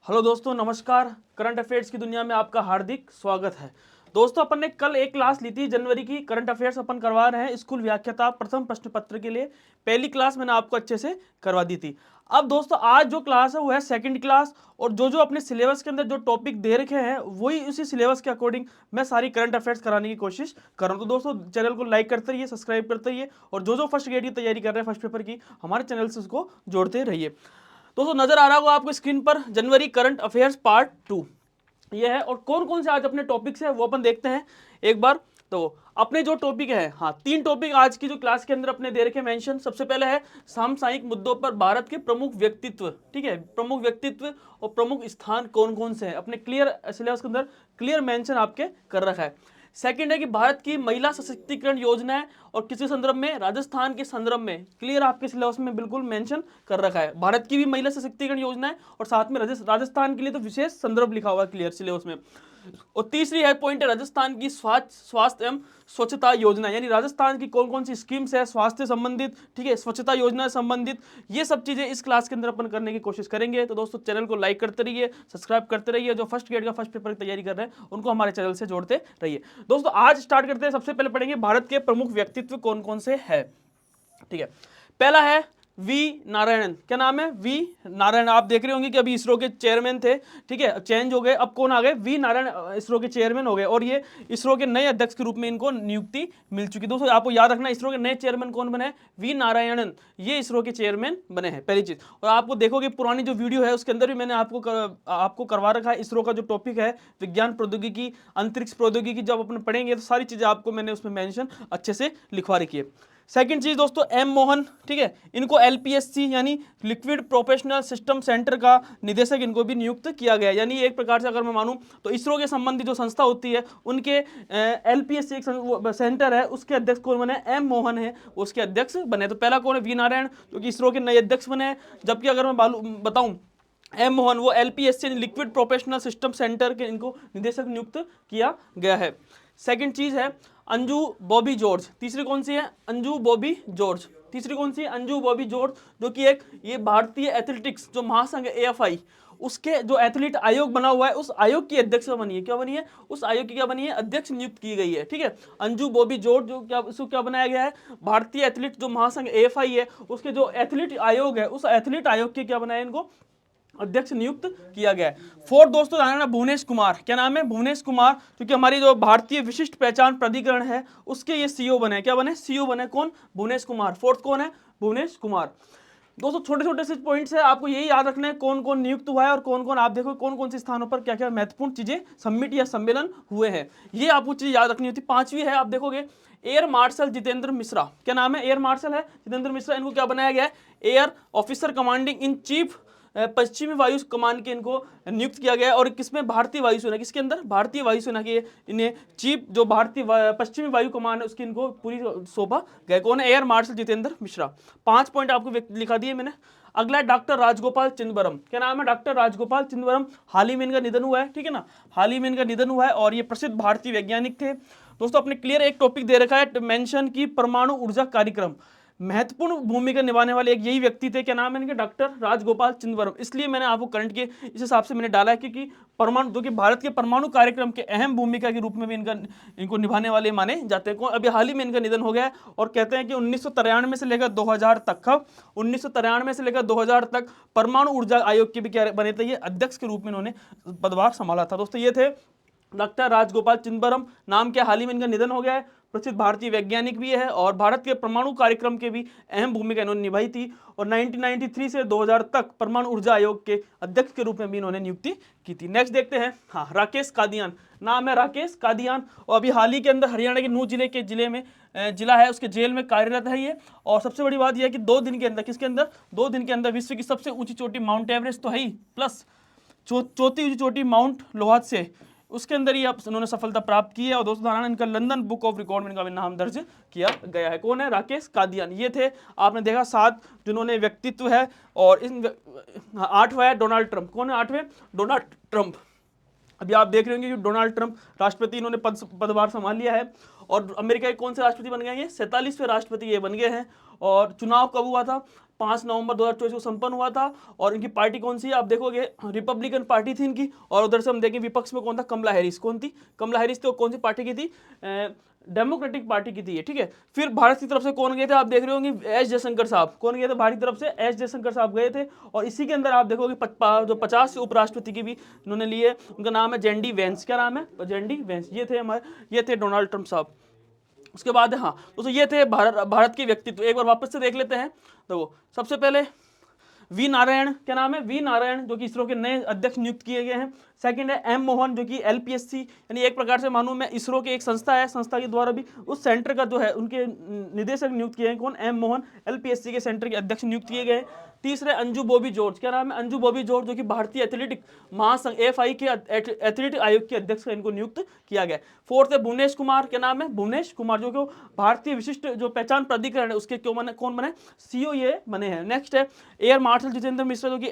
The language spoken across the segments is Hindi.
हेलो दोस्तों, नमस्कार। करंट अफेयर्स की दुनिया में आपका हार्दिक स्वागत है। दोस्तों, अपन ने कल एक क्लास ली थी जनवरी की। करंट अफेयर्स अपन करवा रहे हैं स्कूल व्याख्याता प्रथम प्रश्न पत्र के लिए। पहली क्लास मैंने आपको अच्छे से करवा दी थी। अब दोस्तों, आज जो क्लास है वो है सेकंड क्लास, और जो जो अपने सिलेबस के अंदर जो टॉपिक दे रखे हैं वही उसी सिलेबस के अकॉर्डिंग मैं सारी करंट अफेयर्स कराने की कोशिश कर रहा हूँ। तो दोस्तों, चैनल को लाइक करते रहिए, सब्सक्राइब करते रहिए, और जो जो फर्स्ट ग्रेड की तैयारी कर रहे हैं फर्स्ट पेपर की, हमारे चैनल से उसको जोड़ते रहिए। दोस्तों, नजर आ रहा होगा आपको स्क्रीन पर जनवरी करंट अफेयर्स पार्ट 2 ये है। और कौन कौन से आज अपने टॉपिक्स है वो अपन देखते हैं एक बार। तो अपने जो टॉपिक है, हाँ, 3 टॉपिक आज की जो क्लास के अंदर अपने दे रखे मेंशन। सबसे पहले है समसामयिक मुद्दों पर भारत के प्रमुख व्यक्तित्व। ठीक है, प्रमुख व्यक्तित्व और प्रमुख स्थान कौन कौन से हैं, अपने क्लियर सिलेबस के अंदर क्लियर मेंशन आपके कर रखा है। सेकंड है कि भारत की महिला सशक्तिकरण योजना है, और किसी संदर्भ में, राजस्थान के संदर्भ में, क्लियर आपके सिलेबस में बिल्कुल मेंशन कर रखा है। भारत की भी महिला सशक्तिकरण योजना है, और साथ में राजस्थान के लिए तो विशेष संदर्भ लिखा हुआ है क्लियर सिलेबस में। और तीसरी है पॉइंट है राजस्थान की स्वास्थ्य एवं स्वच्छता योजना, यानी राजस्थान की कौन कौन सी स्कीम्स है स्वास्थ्य संबंधित, ठीक है, स्वच्छता योजना संबंधित, ये सब चीजें इस क्लास के अंदर अपन करने की कोशिश करेंगे। तो दोस्तों, चैनल को लाइक करते रहिए, सब्सक्राइब करते रहिए, जो फर्स्ट ग्रेड का फर्स्ट पेपर की तैयारी कर रहे हैं उनको हमारे चैनल से जोड़ते रहिए। दोस्तों, आज स्टार्ट करते हैं। सबसे पहले पढ़ेंगे भारत के प्रमुख व्यक्तित्व कौन कौन से है। ठीक है, पहला है वी नारायणन। क्या नाम है? वी नारायण। आप देख रहे होंगे कि अभी इसरो के चेयरमैन थे, ठीक है, चेंज हो गए, अब कौन आ गए? वी नारायण इसरो के चेयरमैन हो गए, और ये इसरो के नए अध्यक्ष के रूप में इनको नियुक्ति मिल चुकी। दोस्तों, आपको याद रखना, इसरो के नए चेयरमैन कौन बने? वी नारायणन, ये इसरो के चेयरमैन बने हैं, पहली चीज। और आपको देखोगे पुरानी जो वीडियो है उसके अंदर भी मैंने आपको करवा रखा है इसरो का जो टॉपिक है विज्ञान प्रौद्योगिकी, अंतरिक्ष प्रौद्योगिकी। जब अपन पढ़ेंगे तो सारी चीजें आपको मैंने उसमें मेंशन अच्छे से लिखवा रखी है। सेकंड चीज दोस्तों, एम मोहन, ठीक है, इनको एलपीएससी यानी लिक्विड प्रोफेशनल सिस्टम सेंटर का निदेशक इनको भी नियुक्त किया गया। यानी एक प्रकार से अगर मैं मानूं तो इसरो के संबंधी जो संस्था होती है उनके एलपीएससी एक सेंटर है, उसके अध्यक्ष कौन बने? एम मोहन है, उसके अध्यक्ष बने। तो पहला कौन है? वी नारायण, जो कि इसरो के नए अध्यक्ष बने। जबकि अगर मैं बताऊं, एम मोहन वो LPSC liquid professional system centre के इनको निदेशक नियुक्त किया गया है। सेकंड चीज है अंजू बॉबी जॉर्ज। तीसरी कौन सी है? अंजू बॉबी जॉर्ज। तीसरी कौन सी है? अंजू बॉबी जॉर्ज, जो कि एक ये भारतीय एथलेटिक्स जो महासंघ एएफआई, उसके जो एथलीट आयोग बना हुआ है उस आयोग की अध्यक्ष बनी है। क्या बनी है? उस आयोग की क्या बनी है? अध्यक्ष नियुक्त की गई है। ठीक है, अंजू बॉबी जॉर्ज, जो क्या इसको क्या बनाया गया है? भारतीय एथलीट जो महासंघ एएफआई है उसके जो एथलीट आयोग है उस एथलीट आयोग के क्या बनाया? इनको अध्यक्ष नियुक्त किया गया है। फोर्थ दोस्तों जाना भुवनेश कुमार। क्या नाम है? भुवनेश कुमार, क्योंकि हमारी जो भारतीय विशिष्ट पहचान प्राधिकरण है उसके ये सीईओ बने। क्या बने? सीईओ बने। कौन? भुवनेश कुमार। फोर्थ कौन है? भुवनेश कुमार। दोस्तों, छोटे छोटे से पॉइंट्स है, आपको यही याद रखना है कौन कौन नियुक्त हुआ है और कौन कौन, आप देखो कौन कौन से स्थानों पर क्या क्या महत्वपूर्ण चीजें समिट या सम्मेलन हुए हैं, ये आपको चीज याद रखनी होती। पांचवी है, आप देखोगे एयर मार्शल जितेंद्र मिश्रा। क्या नाम है? एयर मार्शल है जितेंद्र मिश्रा। इनको क्या बनाया गया है? Air officer commanding in chief पश्चिमी वायु कमान के इनको नियुक्त किया गया है। और किसमें? भारतीय वायुसेना। किसके अंदर? भारतीय वायुसेना के इन्हें चीफ जो भारतीय पश्चिमी वायु कमान है उसकी इनको पूरी सौंपा गया। कौन है? Air marshal Jitendra Mishra. 5 point आपको लिखा दिए मैंने। अगला है डॉक्टर राजगोपाल चिदंबरम। क्या नाम है? डॉक्टर राजगोपाल चिदंबरम। हाल ही में इनका निधन हुआ है, ठीक है ना, हाल ही में इनका निधन हुआ है, और ये प्रसिद्ध भारतीय वैज्ञानिक थे। दोस्तों, अपने क्लियर एक टॉपिक दे रखा है मेंशन की परमाणु ऊर्जा कार्यक्रम, महत्वपूर्ण भूमिका निभाने वाले एक यही व्यक्ति थे। क्या नाम है इनके? डॉक्टर राजगोपाल चिदंबरम। इसलिए मैंने आपको करंट के इस हिसाब से मैंने डाला है, क्योंकि परमाणु, जो कि भारत के परमाणु कार्यक्रम के अहम भूमिका के रूप में भी इनको निभाने वाले माने जाते हैं। अभी हाल ही में इनका निधन हो गया है, और कहते हैं कि 1993 से लेकर 2000 तक, 1993 से लेकर 2000 तक परमाणु ऊर्जा आयोग के भी क्या बने थे? ये अध्यक्ष के रूप में इन्होंने पदभार संभाला था। दोस्तों, ये थे डॉक्टर राजगोपाल चिदंबरम। नाम क्या? हाल ही में इनका निधन हो गया है। प्रसिद्ध भारतीय वैज्ञानिक भी है, और भारत के परमाणु कार्यक्रम के भी अहम भूमिका इन्होंने निभाई थी। और 1993 से 2000 तक परमाणु ऊर्जा आयोग के अध्यक्ष के रूप में भी इन्होंने नियुक्ति की थी। नेक्स्ट देखते हैं, हाँ, राकेश कादियान। नाम है राकेश कादियान, और अभी हाल ही के अंदर हरियाणा के नूह जिला है उसके जेल में कार्यरत है ये। और सबसे बड़ी बात यह है कि 2 दिन के अंदर, किसके अंदर? 2 दिन के अंदर विश्व की सबसे ऊंची चोटी माउंट एवरेस्ट तो है ही, प्लस चौथी ऊंची चोटी माउंट लोहात से, उसके अंदर ही उन्होंने सफलता प्राप्त की है। और दोस्तों, इनका लंदन बुक ऑफ रिकॉर्ड में इनका नाम दर्ज किया गया है। कौन है? राकेश कादियान। ये थे, आपने देखा, 7 जिन्होंने व्यक्तित्व है। और इन 8वां है डोनाल्ड ट्रंप। कौन है 8वें? Donald Trump. अभी आप देख रहे होंगे कि डोनाल्ड ट्रंप राष्ट्रपति, इन्होंने पदभार संभाल लिया है। और अमेरिका के कौन से राष्ट्रपति बन गए हैं? 47वें राष्ट्रपति ये बन गए हैं। और चुनाव कब हुआ था? 5 नवंबर 2024 को संपन्न हुआ था। और इनकी पार्टी कौन सी है? आप देखोगे रिपब्लिकन पार्टी थी इनकी। और उधर से हम देखें विपक्ष में कौन था? कमला हैरिस। कौन थी? कमला हैरिस थी। और कौन सी पार्टी की थी? डेमोक्रेटिक पार्टी की थी ये, ठीक है। फिर भारत की तरफ से कौन गए थे? आप देख रहे होंगे एस जयशंकर साहब। कौन गए थे भारत की तरफ से? एस जयशंकर साहब गए थे। और इसी के अंदर आप देखोगे जो 50 उपराष्ट्रपति की भी इन्होंने लिए, उनका नाम है जेडी वेंस। क्या नाम है? JD Vance. ये थे हमारे, ये थे डोनाल्ड ट्रंप साहब। उसके बाद हाँ दोस्तों ये थे भारत के व्यक्तित्व। एक बार वापस से देख लेते हैं। तो सबसे पहले वी नारायण, क्या नाम है? वी नारायण, जो कि इसरो के नए अध्यक्ष नियुक्त किए गए हैं। सेकंड है एम मोहन, जो कि एलपीएससी, यानी एक प्रकार से मानूं मैं इसरो के एक संस्था है, संस्था के द्वारा भी उस सेंटर का जो है उनके निदेशक नियुक्त किए हैं। कौन? एम मोहन, एलपीएससी के सेंटर के अध्यक्ष नियुक्त किए गए। तीसरे अंजू बॉबी जॉर्ज। क्या नाम है? अंजू बॉबी जॉर्ज, जो कि भारतीय एथलेटिक महासंघ एफआई के एथलेटिक आयोग के अध्यक्ष का इनको नियुक्त किया गया। फोर्थ है भुवनेश कुमार। क्या नाम है? भुवनेश कुमार, जो कि भारतीय विशिष्ट जो पहचान प्राधिकरण है उसके कौन बने? सीईओ ये बने हैं। नेक्स्ट है एयर मार्शल जितेंद्र मिश्रा, जो कि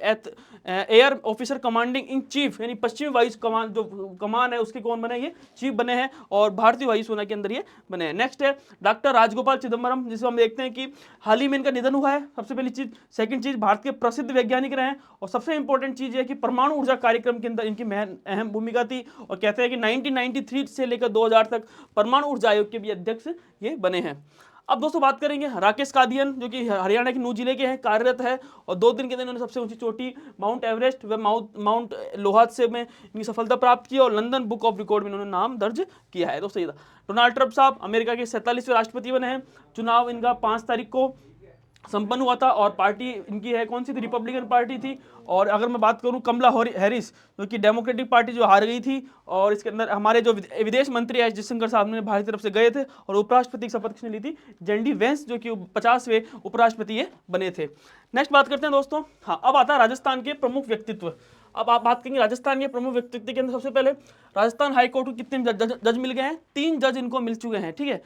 air officer commanding in chief, यानी पश्चिमी वायु कमान जो कमान है उसके कौन बने? ये चीफ बने हैं। और भारतीय वायुसेना के अंदर ये बने हैं। नेक्स्ट है डॉक्टर राजगोपाल चिदम्बरम, जिसे हम देखते हैं कि हाल ही में इनका निधन हुआ है। सबसे पहली चीज। सेकंड चीज, भारत के प्रसिद्ध वैज्ञानिक रहे हैं। और सबसे इंपॉर्टेंट चीज है कि परमाणु ऊर्जा कार्यक्रम के अंदर इनकी अहम भूमिका थी। और कहते हैं कि 1993 से लेकर 2000 तक परमाणु ऊर्जा आयोग के भी अध्यक्ष ये बने हैं। अब दोस्तों बात करेंगे राकेश कादियान, जो कि हरियाणा के नूह जिले के हैं, कार्यरत है। और 2 दिन के दिन उन्होंने सबसे ऊंची चोटी माउंट एवरेस्ट व माउंट लोहात्से में इनकी सफलता प्राप्त की। और लंदन बुक ऑफ रिकॉर्ड में इन्होंने नाम दर्ज किया है। दोस्तों ये था डोनाल्ड ट्रंप साहब, अमेरिका के 47वें राष्ट्रपति बने हैं। चुनाव इनका 5 तारीख को संपन्न हुआ था। और पार्टी इनकी है कौन सी थी? रिपब्लिकन पार्टी थी। और अगर मैं बात करूं कमला हैरिस, जो कि डेमोक्रेटिक पार्टी जो हार गई थी। और इसके अंदर हमारे जो विदेश मंत्री एस जयशंकर साहब ने भारत की तरफ से गए थे। और उपराष्ट्रपति की शपथ किसने ली थी? जेडी वेंस, जो कि 50वें उपराष्ट्रपति ये बने थे। नेक्स्ट बात करते हैं दोस्तों। हाँ, अब आता है राजस्थान के प्रमुख व्यक्तित्व। अब आप बात करेंगे राजस्थान के प्रमुख व्यक्तित्व के अंदर सबसे पहले राजस्थान हाईकोर्ट को कितने जज मिल गए हैं? 3 जज इनको मिल चुके हैं, ठीक है।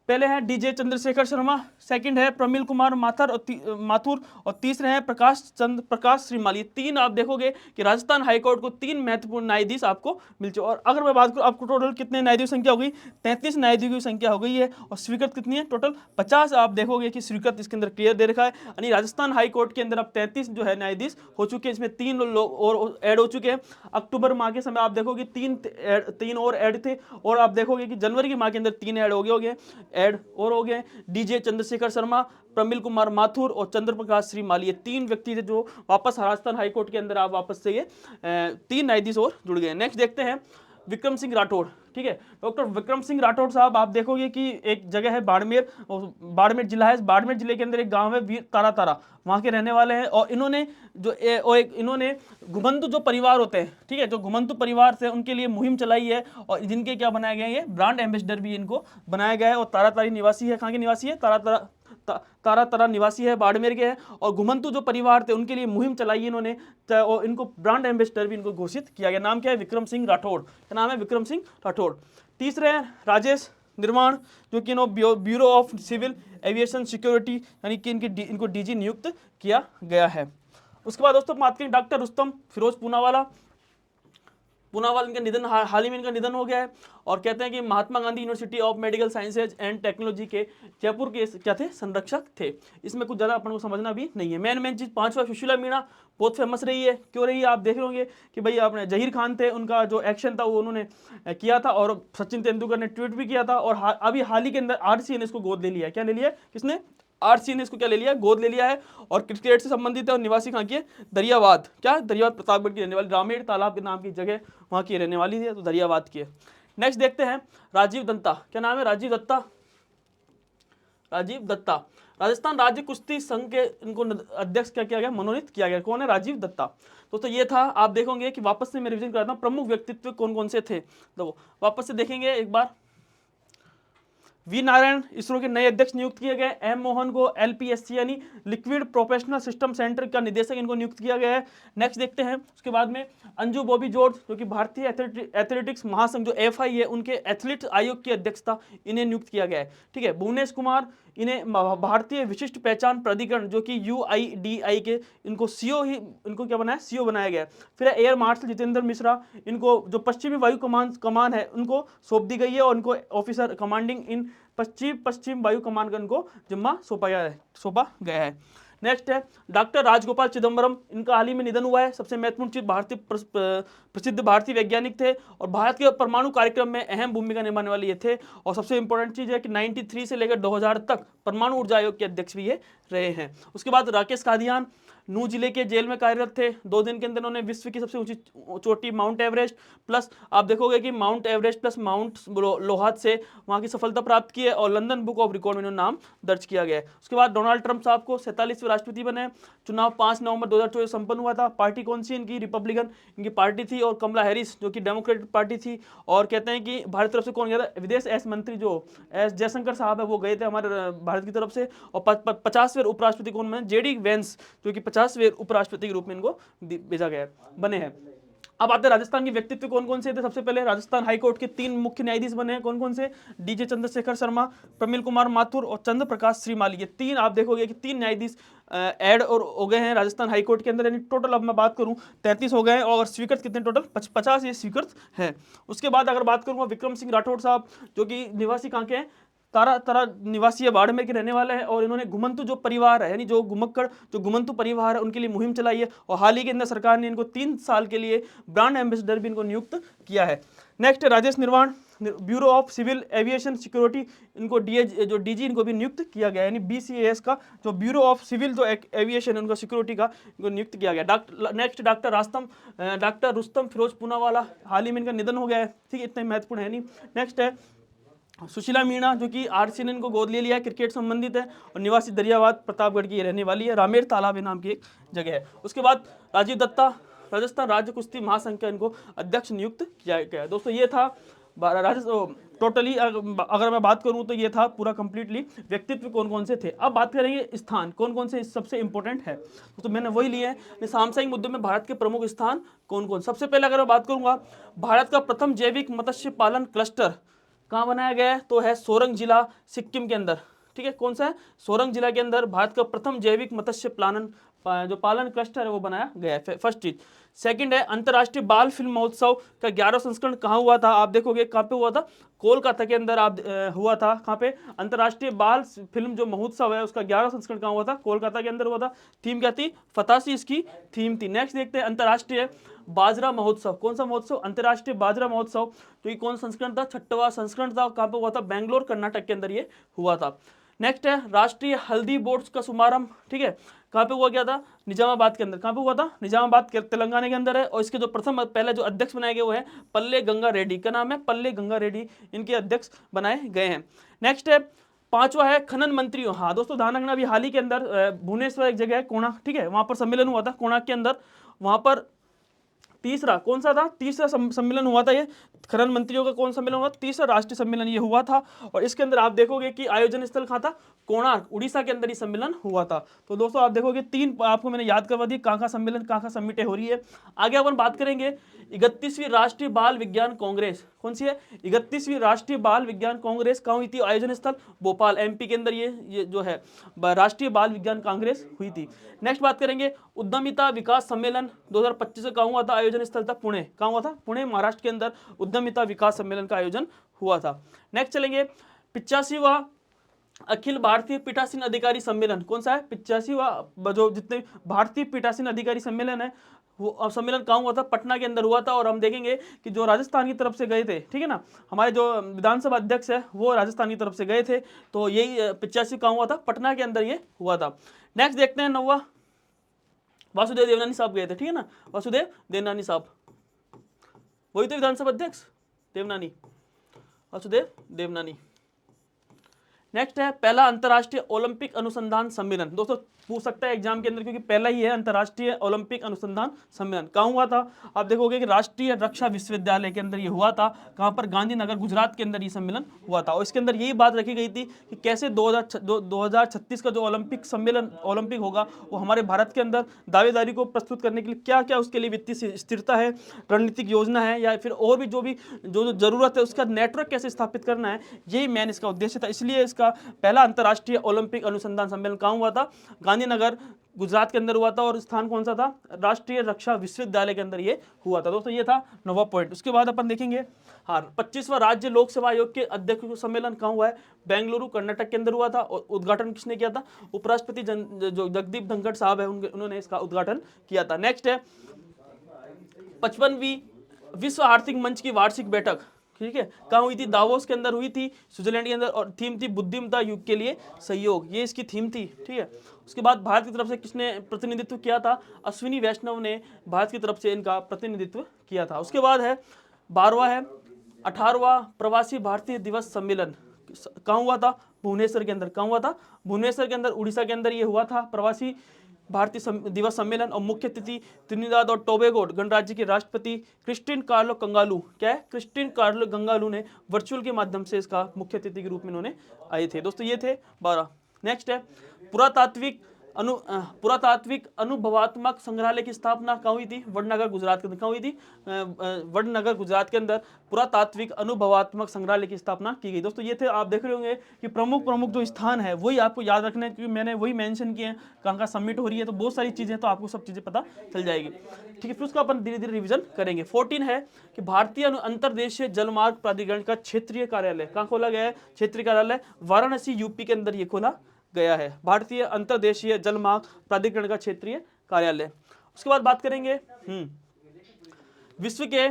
पहले है डीजे चंद्रशेखर शर्मा, सेकंड है प्रमिल कुमार माथुर और तीसरे हैं प्रकाश श्रीमाल। ये 3 आप देखोगे कि राजस्थान हाईकोर्ट को 3 महत्वपूर्ण न्यायाधीश आपको मिल चुके। और अगर मैं बात करूं आपको टोटल कितने न्यायाधीश संख्या हो गई? 33 न्यायाधीशों की संख्या हो गई है। और स्वीकृत कितनी है? टोटल 50 आप देखोगे कि स्वीकृत इसके अंदर क्लियर दे रखा है। यानी राजस्थान हाईकोर्ट के अंदर अब 33 जो है न्यायाधीश हो चुके हैं। इसमें 3 लोग और ऐड हो चुके हैं। अक्टूबर माह के समय आप देखोगे 3 और ऐड थे। और आप देखोगे कि जनवरी के माह के अंदर 3 ऐड हो गए ऐड और हो गए। डीजे चंद्रशेखर शर्मा, प्रमिल कुमार माथुर और चंद्र प्रकाश श्रीमाल, ये 3 व्यक्ति थे जो वापस राजस्थान हाईकोर्ट के अंदर आप वापस से ये 3 न्यायाधीश और जुड़ गए। नेक्स्ट देखते हैं विक्रम सिंह राठौड़, ठीक है। डॉक्टर विक्रम सिंह राठौड़ साहब, आप देखोगे कि एक जगह है बाड़मेर जिला है। बाड़मेर जिले के अंदर एक गांव है वीर तारा, वहां के रहने वाले हैं। और इन्होंने इन्होंने घुमंतु जो परिवार होते हैं, ठीक है, जो घुमंतु परिवार से उनके लिए मुहिम चलाई है। और जिनके क्या बनाया गया है? ये ब्रांड एम्बेसडर भी इनको बनाया गया है। और तारातारी निवासी है। कहाँ के निवासी है? तारा निवासी है, बाड़मेर के हैं। और घुमंतु जो परिवार थे उनके लिए मुहिम चलाई इन्होंने। और इनको ब्रांड एम्बेसडर भी इनको घोषित किया गया। नाम क्या है? विक्रम सिंह राठौड़। क्या नाम है? विक्रम सिंह राठौड़। तीसरे हैं राजेश निर्माण, जो कि bureau of civil aviation security, यानी कि इनको डीजी नियुक्त किया गया है। उसके बाद दोस्तों बात करें डॉक्टर रुस्तम फिरोज पूनावाला इनका निधन हाल ही में इनका निधन हो गया है। और कहते हैं कि Mahatma Gandhi university of medical sciences and technology के जयपुर के क्या थे? संरक्षक थे। इसमें कुछ ज़्यादा अपन को समझना भी नहीं है। मेन चीज़ 5वां सुशीला मीणा बहुत फेमस रही है। क्यों रही है? आप देख रहे होंगे कि भाई आपने जहीर खान थे, उनका जो एक्शन था वो उन्होंने किया था। और सचिन तेंदुलकर ने ट्वीट भी किया था। और अभी हाल ही के अंदर आरसीए ने इसको गोद ले लिया है। क्या ले लिया है? किसने? आरसीए ने इसको क्या ले लिया है? गोद ले लिया है। और क्रिकेट से संबंधित है। और निवासी कहाँ की है? दरियावाद। क्या? दरियावाद प्रतापगढ़ की रहने वाली, रामेड़ तालाब के नाम की जगह वहाँ की रहने वाली है, तो दरियावाद की है। नेक्स्ट देखते हैं राजीव दत्ता। क्या नाम है? राजीव दत्ता राजस्थान राज्य कुश्ती संघ के इनको अध्यक्ष क्या किया गया? मनोनीत किया गया। कौन है? राजीव दत्ता। तो ये था। आप देखोगे कि वापस से मैं रिवीजन कराता हूँ प्रमुख व्यक्तित्व कौन कौन से थे। तो वापस से देखेंगे एक बार। वी नारायण इसरो के नए अध्यक्ष नियुक्त किए गए। एम मोहन को एलपीएससी यानी लिक्विड प्रोफेशनल सिस्टम सेंटर का निदेशक इनको नियुक्त किया गया है। नेक्स्ट देखते हैं उसके बाद में अंजू बॉबी जॉर्ज, जो कि भारतीय एथलेटिक्स महासंघ जो एफआई है उनके एथलीट आयोग की अध्यक्षता इन्हें नियुक्त किया गया है, ठीक है। भुवनेश कुमार इन्हें भारतीय विशिष्ट पहचान प्राधिकरण जो कि UIDAI के इनको सीओ ही इनको क्या बनाया, सीओ बनाया गया है। फिर एयर मार्शल जितेंद्र मिश्रा, इनको जो पश्चिमी वायु कमान है उनको सौंप दी गई है और इनको ऑफिसर कमांडिंग इन पश्चिम वायु कमान का इनको जिम्मा सौंपा गया है। नेक्स्ट है डॉक्टर राजगोपाल चिदम्बरम, इनका हाल ही में निधन हुआ है। सबसे महत्वपूर्ण चीज भारतीय प्रसिद्ध भारतीय वैज्ञानिक थे और भारत के परमाणु कार्यक्रम में अहम भूमिका निभाने वाले ये थे। और सबसे इंपॉर्टेंट चीज है कि 93 से लेकर 2000 तक परमाणु ऊर्जा आयोग के अध्यक्ष भी ये रहे हैं। उसके बाद राकेश कादियान नू जिले के जेल में कार्यरत थे। 2 दिन के अंदर उन्होंने विश्व की सबसे ऊंची चोटी माउंट एवरेस्ट प्लस आप देखोगे कि माउंट एवरेस्ट प्लस माउंट लोहात से वहां की सफलता प्राप्त की है और लंदन बुक ऑफ रिकॉर्ड में नाम दर्ज किया गया है। उसके बाद डोनाल्ड ट्रंप साहब को 47वें राष्ट्रपति बने। चुनाव 5 नवंबर 2024 संपन्न हुआ था। पार्टी कौन सी इनकी, रिपब्लिकन इनकी पार्टी थी और कमला हैरिस जो कि डेमोक्रेटिक पार्टी थी। और कहते हैं कि भारत की तरफ से कौन गया था, विदेश एस मंत्री जो एस जयशंकर साहब है वो गए थे हमारे भारत की तरफ से। और 50वें उपराष्ट्रपति कौन बने, JD वेंस जो कि 50वें उपराष्ट्रपति के रूप में इनको भेजा गया बने हैं। अब आते हैं राजस्थान के व्यक्तित्व कौन कौन से थे। सबसे पहले राजस्थान हाईकोर्ट के 3 मुख्य न्यायाधीश बने हैं। कौन कौन से, DJ चंद्रशेखर शर्मा, प्रमिल कुमार माथुर और चंद्र प्रकाश श्रीमाली। ये 3 आप देखोगे कि 3 न्यायाधीश ऐड और हो गए हैं राजस्थान हाईकोर्ट के अंदर। यानी टोटल अब मैं बात करूं 33 हो गए हैं और स्वीकृत कितने, टोटल 50 ये स्वीकृत है। उसके बाद अगर बात करूंगा विक्रम सिंह राठौड़ साहब जो कि निवासी कहाँ के हैं, तारा निवासी है, बाड़मेर के रहने वाले हैं। और इन्होंने घुमंतु जो परिवार है यानी जो घुमक्कड़ जो घुमंतु परिवार है उनके लिए मुहिम चलाई है और हाल ही के अंदर सरकार ने इनको 3 साल के लिए ब्रांड एम्बेसडर भी इनको नियुक्त किया है। Next Rajesh Nirwan, bureau of civil aviation security, इनको DG इनको भी नियुक्त किया गया यानी BCAS का जो ब्यूरो ऑफ सिविल जो एविएशन उनको सिक्योरिटी का इनको नियुक्त किया गया। नेक्स्ट डॉक्टर रुस्तम फिरोज पूनावाला, हाल ही में इनका निधन हो गया है। ठीक है, इतना महत्वपूर्ण है नहीं। नेक्स्ट है सुशीला मीणा जो कि RC ने इनको गोद ले लिया है, क्रिकेट संबंधित है और निवासी दरियाबाद प्रतापगढ़ की रहने वाली है। रामेर तालाब नाम की एक जगह है। उसके बाद राजीव दत्ता, राजस्थान राज्य कुश्ती महासंघ का इनको अध्यक्ष नियुक्त किया गया। दोस्तों ये था टोटली अगर मैं बात करूं तो ये था पूरा कंप्लीटली व्यक्तित्व कौन कौन से थे। अब बात करेंगे स्थान कौन कौन से सबसे इंपॉर्टेंट है, तो मैंने वही लिए हैं सामसाइक मुद्दों में भारत के प्रमुख स्थान कौन कौन। सबसे पहले अगर मैं बात करूंगा भारत का प्रथम जैविक मत्स्य पालन क्लस्टर कहाँ बनाया गया है, तो है सोरंग जिला सिक्किम के अंदर। ठीक है, कौन सा है, सोरंग जिला के अंदर भारत का प्रथम जैविक मत्स्य पालन क्लस्टर है वो बनाया गया है। फर्स्ट चीज। सेकंड है अंतर्राष्ट्रीय बाल फिल्म महोत्सव का 11वां संस्करण कहाँ हुआ था, आप देखोगे कहाँ पे हुआ था, कोलकाता के अंदर आप हुआ था। कहाँ पे, अंतर्राष्ट्रीय बाल फिल्म जो महोत्सव है उसका 11वां संस्करण कहाँ हुआ था, कोलकाता के अंदर हुआ था। थीम क्या थी, फतासी इसकी थीम थी। नेक्स्ट देखते हैं अंतर्राष्ट्रीय बाजरा महोत्सव, कौन सा महोत्सव, अंतर्राष्ट्रीय बाजरा महोत्सव, तो ये कौन संस्करण था, 6वां संस्करण था। कहाँ पे हुआ था, बेंगलोर कर्नाटक के अंदर ये हुआ था। नेक्स्ट है राष्ट्रीय हल्दी बोर्ड का शुभारंभ, ठीक है, कहाँ पे हुआ गया था, निजामाबाद के अंदर। कहाँ पे हुआ था, निजामाबाद के तेलंगाना के अंदर है। और इसके जो पहले जो अध्यक्ष बनाए गए वो है पल्ले गंगा रेड्डी, का नाम है पल्ले गंगा रेड्डी, इनके अध्यक्ष बनाए गए हैं। नेक्स्ट है 5वां है खनन मंत्री। हाँ दोस्तों ध्यान रखना, अभी हाल ही के अंदर भुवनेश्वर एक जगह है कोणार्क, ठीक है, वहां पर सम्मेलन हुआ था कोणार्क के अंदर। वहां पर तीसरा कौन सा था, तीसरा सम्मेलन हुआ था ये खनन मंत्रियों का, कौन सम्मेलन हुआ, तीसरा राष्ट्रीय सम्मेलन ये हुआ था। और इसके अंदर आप देखोगे कि आयोजन स्थल कहाँ था, कोणार्क उड़ीसा के अंदर ये सम्मेलन हुआ था। तो दोस्तों आप देखोगे 3 आपको मैंने याद करवा दी, कहाँ सम्मेलन कहाँ समिटें हो रही है। आगे अपन बात करेंगे 31वीं राष्ट्रीय बाल विज्ञान कांग्रेस, कौन सी है, 31वीं राष्ट्रीय बाल विज्ञान कांग्रेस कहाँ हुई थी, आयोजन स्थल भोपाल MP के अंदर ये जो है राष्ट्रीय बाल विज्ञान कांग्रेस हुई थी। नेक्स्ट बात करेंगे उद्यमिता विकास सम्मेलन 2025 कहाँ हुआ था, आयोजन स्थल था पुणे, कहाँ हुआ था, पुणे महाराष्ट्र के अंदर उद्यमिता विकास सम्मेलन का आयोजन हुआ था। नेक्स्ट चलेंगे 85वां अखिल भारतीय पीठासीन अधिकारी सम्मेलन, कौन सा है, 85वां जो जितने भारतीय पीठासीन अधिकारी सम्मेलन है वो सम्मेलन कहाँ हुआ था, पटना के अंदर हुआ था। और हम देखेंगे कि जो राजस्थान की तरफ से गए थे, ठीक है ना, हमारे जो विधानसभा अध्यक्ष है वो राजस्थान की तरफ से गए थे, तो यही 85 कहाँ हुआ था, पटना के अंदर ये हुआ था। नेक्स्ट देखते हैं 9वां, वासुदेव देवनानी साहब गए थे, ठीक है ना, वासुदेव देवनानी साहब, वही तो विधानसभा अध्यक्ष देवनानी, वासुदेव देवनानी। नेक्स्ट है पहला अंतर्राष्ट्रीय ओलंपिक अनुसंधान सम्मेलन। दोस्तों पूछ सकता है एग्जाम के अंदर, क्योंकि पहला ही है अंतर्राष्ट्रीय ओलंपिक अनुसंधान सम्मेलन। कहाँ हुआ था? आप देखोगे कि राष्ट्रीय रक्षा विश्वविद्यालय के अंदर ये हुआ था। कहाँ पर? गांधीनगर गुजरात के अंदर ये सम्मेलन हुआ था। और इसके अंदर यही बात रखी गई थी कि कैसे 2036 का जो ओलंपिक सम्मेलन ओलंपिक होगा वो हमारे भारत के अंदर दावेदारी को प्रस्तुत करने के लिए क्या क्या उसके लिए वित्तीय स्थिरता है, रणनीतिक योजना है, या फिर और भी जो जरूरत है उसका नेटवर्क कैसे स्थापित करना है, यही मेन इसका उद्देश्य था। इसलिए इसका पहला अंतर्राष्ट्रीय ओलंपिक अनुसंधान सम्मेलन कहाँ हुआ था? गांधीनगर गुजरात के अंदर हुआ था। और स्थान कौन सा था? राष्ट्रीय रक्षा विश्वविद्यालय के अंदर ये हुआ था। दोस्तों ये था 9वां पॉइंट। उसके बाद अपन देखेंगे 25वां राज्य लोक सेवा आयोग के अध्यक्ष सम्मेलन कहाँ हुआ है? बेंगलुरु कर्नाटक के अंदर हुआ था। और उद्घाटन किसने किया था? उपराष्ट्रपति जो जगदीप धनखड़ साहब है उन्होंने इसका उद्घाटन किया था। नेक्स्ट है 55वीं विश्व आर्थिक मंच की वार्षिक बैठक, ठीक है, कहाँ हुई थी? दावोस के अंदर हुई थी, स्विट्जरलैंड के अंदर। और थीम थी बुद्धिमत्ता युग के लिए सहयोग, ये इसकी थीम थी, ठीक है। उसके बाद भारत की तरफ से किसने प्रतिनिधित्व किया था? अश्विनी वैष्णव ने भारत की तरफ से इनका प्रतिनिधित्व किया था। उसके बाद है 12वां है 18वां प्रवासी भारतीय दिवस सम्मेलन, कहाँ हुआ था? भुवनेश्वर के अंदर। कहाँ हुआ था? भुवनेश्वर के अंदर, उड़ीसा के अंदर ये हुआ था प्रवासी भारतीय दिवस सम्मेलन। और मुख्य अतिथि त्रिनिदाद और टोबैगो गणराज्य के राष्ट्रपति क्रिस्टिन कार्लो कंगालू, क्या है? क्रिस्टिन कार्लो कंगालू ने वर्चुअल के माध्यम से इसका मुख्य अतिथि के रूप में इन्होंने आए थे। दोस्तों ये थे 12। नेक्स्ट है पुरातात्विक अनुभवात्मक संग्रहालय की स्थापना कहाँ हुई थी? वडनगर गुजरात के अंदर। कहाँ हुई थी? वडनगर गुजरात के अंदर पुरातात्विक अनुभवात्मक संग्रहालय की स्थापना की गई। दोस्तों ये थे, आप देख रहे होंगे कि प्रमुख जो स्थान है वही आपको याद रखना है, क्योंकि मैंने वही मेंशन किए हैं कहाँ कहाँ सबमिट हो रही है, तो बहुत सारी चीजें, तो आपको सब चीजें पता चल जाएगी, ठीक है। फिर उसका अपन धीरे धीरे रिविजन करेंगे। 14 है कि भारतीय अंतरदेशीय जलमार्ग प्राधिकरण का क्षेत्रीय कार्यालय कहाँ खोला गया है? क्षेत्रीय कार्यालय वाराणसी यूपी के अंदर ये खोला गया है, भारतीय अंतरदेशीय जलमार्ग प्राधिकरण का क्षेत्रीय कार्यालय। उसके बाद बात करेंगे विश्व के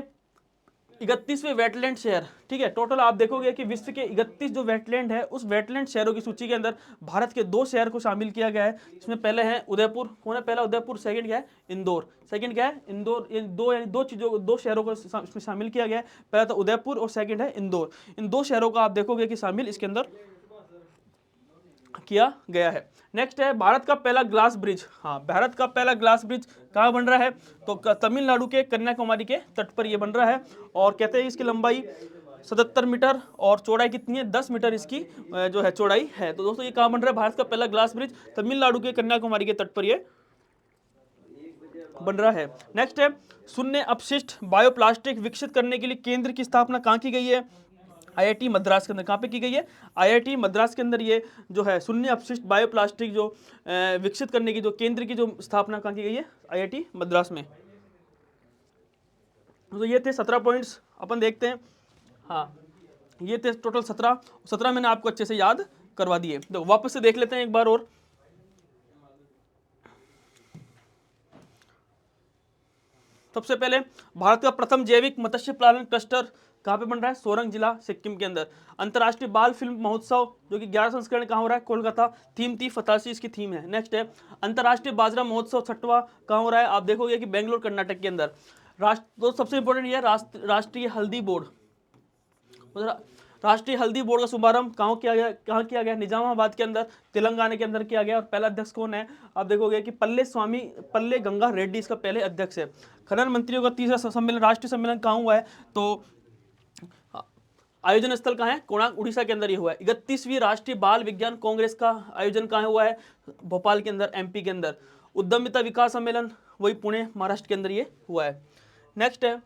31वें वेटलैंड शहर, ठीक है। टोटल आप देखोगे कि विश्व के 31 जो वेटलैंड है, उस वेटलैंड शहरों की सूची के अंदर भारत के 2 शहर को शामिल किया गया है। इसमें पहले है उदयपुर, कौन है पहला? उदयपुर। सेकंड क्या है? इंदौर। सेकंड क्या है? इंदौर। ये दो शहरों को इसमें शामिल किया गया है। पहला तो उदयपुर और सेकंड है इंदौर। इन 2 शहरों को आप देखोगे कि शामिल इसके अंदर किया गया है। नेक्स्ट है भारत का पहला ग्लास ब्रिज। हाँ, भारत का पहला ग्लास ब्रिज कहाँ बन रहा है? तो तमिलनाडु के कन्याकुमारी के तट पर यह बन रहा है। और कहते हैं इसकी लंबाई 77 मीटर और चौड़ाई कितनी है? 10 मीटर इसकी जो है चौड़ाई है। तो दोस्तों ये कहाँ बन रहा है? भारत का पहला ग्लास ब्रिज तमिलनाडु के कन्याकुमारी के तट पर यह बन रहा है। नेक्स्ट है शून्य अपशिष्ट बायोप्लास्टिक विकसित करने के लिए केंद्र की स्थापना कहाँ की गई है? आईआईटी मद्रास के अंदर। कहाँ पे की गई है? आईआईटी मद्रास के अंदर ये जो है शून्य अपशिष्ट बायोप्लास्टिक जो विकसित करने की जो केंद्र की जो स्थापना कहाँ की गई है? आईआईटी मद्रास में। तो ये थे 17 पॉइंट्स, अपन देखते हैं। हाँ, ये थे टोटल 17 मैंने आपको अच्छे से याद करवा दिए। तो वापस से देख लेते हैं एक बार और। सबसे पहले भारत का प्रथम जैविक मत्स्य पालन क्लस्टर कहाँ पे बन रहा है? सोरंग जिला सिक्किम के अंदर। अंतर्राष्ट्रीय बाल फिल्म महोत्सव जो कि 11 संस्करण कहाँ हो रहा है? कोलकाता। थीम थी फतासी, इसकी थीम है। नेक्स्ट है अंतर्राष्ट्रीय बाजरा महोत्सव 6वां कहाँ हो रहा है? आप देखोगे कि बेंगलोर कर्नाटक के अंदर। तो सबसे इंपॉर्टेंट ये राष्ट्रीय हल्दी बोर्ड। राष्ट्रीय हल्दी बोर्ड का शुभारंभ कहाँ किया गया? निजामाबाद के अंदर, तेलंगाना के अंदर किया गया। और पहला अध्यक्ष कौन है? आप देखोगे कि पल्ले गंगा रेड्डी इसका पहले अध्यक्ष है। खनन मंत्रियों का 3रा सम्मेलन, राष्ट्रीय सम्मेलन कहाँ हुआ है? तो आयोजन स्थल कहाँ है? कोणार्क उड़ीसा के अंदर ये हुआ है। 31वीं राष्ट्रीय बाल विज्ञान कांग्रेस का आयोजन कहाँ हुआ है? भोपाल के अंदर, एमपी के अंदर। उद्यमिता विकास सम्मेलन वही पुणे महाराष्ट्र के अंदर ये हुआ है। नेक्स्ट है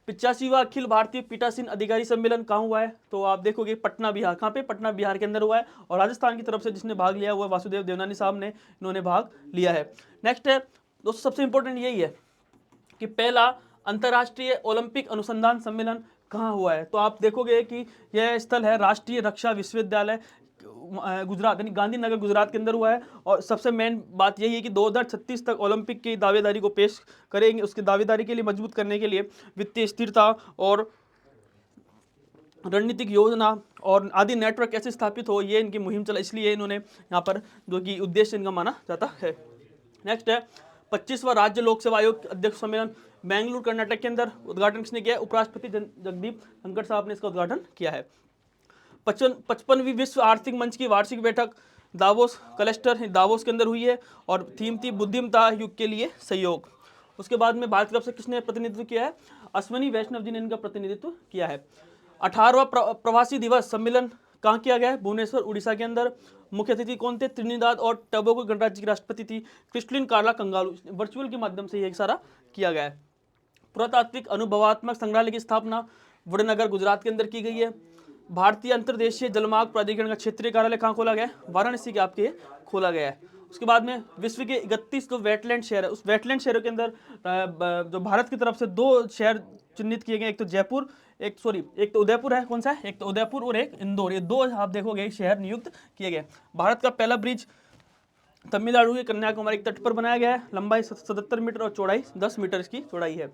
85वां अखिल भारतीय पीठासीन अधिकारी सम्मेलन कहाँ हुआ है? तो आप देखोगे पटना बिहार। कहाँ पे? पटना बिहार के अंदर हुआ है। और राजस्थान की तरफ से जिसने भाग लिया हुआ वासुदेव देवनानी साहब ने, इन्होंने भाग लिया है। नेक्स्ट है दोस्तों सबसे इंपॉर्टेंट यही है कि पहला अंतर्राष्ट्रीय ओलंपिक अनुसंधान सम्मेलन कहाँ हुआ है? तो आप देखोगे कि यह स्थल है राष्ट्रीय रक्षा विश्वविद्यालय गुजरात, यानी गांधीनगर गुजरात के अंदर हुआ है। और सबसे मेन बात यही है कि 2036 तक ओलंपिक की दावेदारी को पेश करेंगे। उसकी दावेदारी के लिए मजबूत करने के लिए वित्तीय स्थिरता और रणनीतिक योजना और आदि नेटवर्क कैसे स्थापित हो, ये इनकी मुहिम चला, इसलिए इन्होंने यहाँ पर जो कि उद्देश्य इनका माना जाता है। नेक्स्ट है 25वां राज्य लोक सेवा आयोग अध्यक्ष सम्मेलन बेंगलुरु कर्नाटक के अंदर। उद्घाटन किसने किया? उपराष्ट्रपति जगदीप धनखड़ साहब ने इसका उद्घाटन किया है। 55वीं विश्व आर्थिक मंच की वार्षिक बैठक दावोस क्लस्टर दावोस के अंदर हुई है और थीम थी बुद्धिमता युग के लिए सहयोग। उसके बाद में भारत की तरफ से किसने प्रतिनिधित्व किया है? अश्विनी वैष्णव जी ने इनका प्रतिनिधित्व किया है। 18वां प्रवासी दिवस सम्मेलन कहाँ किया गया है? भुवनेश्वर उड़ीसा के अंदर। मुख्य अतिथि कौन थे? त्रिनिदाद और टोबैगो गणराज्य की राष्ट्रपति थी क्रिस्टलिन कार्ला कंगालू। वर्चुअल के माध्यम से ये सारा किया गया है। पुरातात्विक अनुभवात्मक संग्रहालय की स्थापना वडनगर गुजरात के अंदर की गई है। भारतीय अंतर्देशीय जलमार्ग प्राधिकरण का क्षेत्रीय कार्यालय कहाँ खोला गया है? वाराणसी के आपके खोला गया है। उसके बाद में विश्व के 31 जो वेटलैंड शहर है, उस वेटलैंड शहरों के अंदर जो भारत की तरफ से 2 शहर चिन्हित किए गए, एक तो जयपुर, एक तो उदयपुर है। कौन सा है? एक तो उदयपुर और एक इंदौर। ये 2 आप देखोगे शहर नियुक्त किए गए। भारत का पहला ब्रिज तमिलनाडु के कन्याकुमारी के तट पर बनाया गया है। लंबाई 77 मीटर और चौड़ाई 10 मीटर इसकी चौड़ाई है।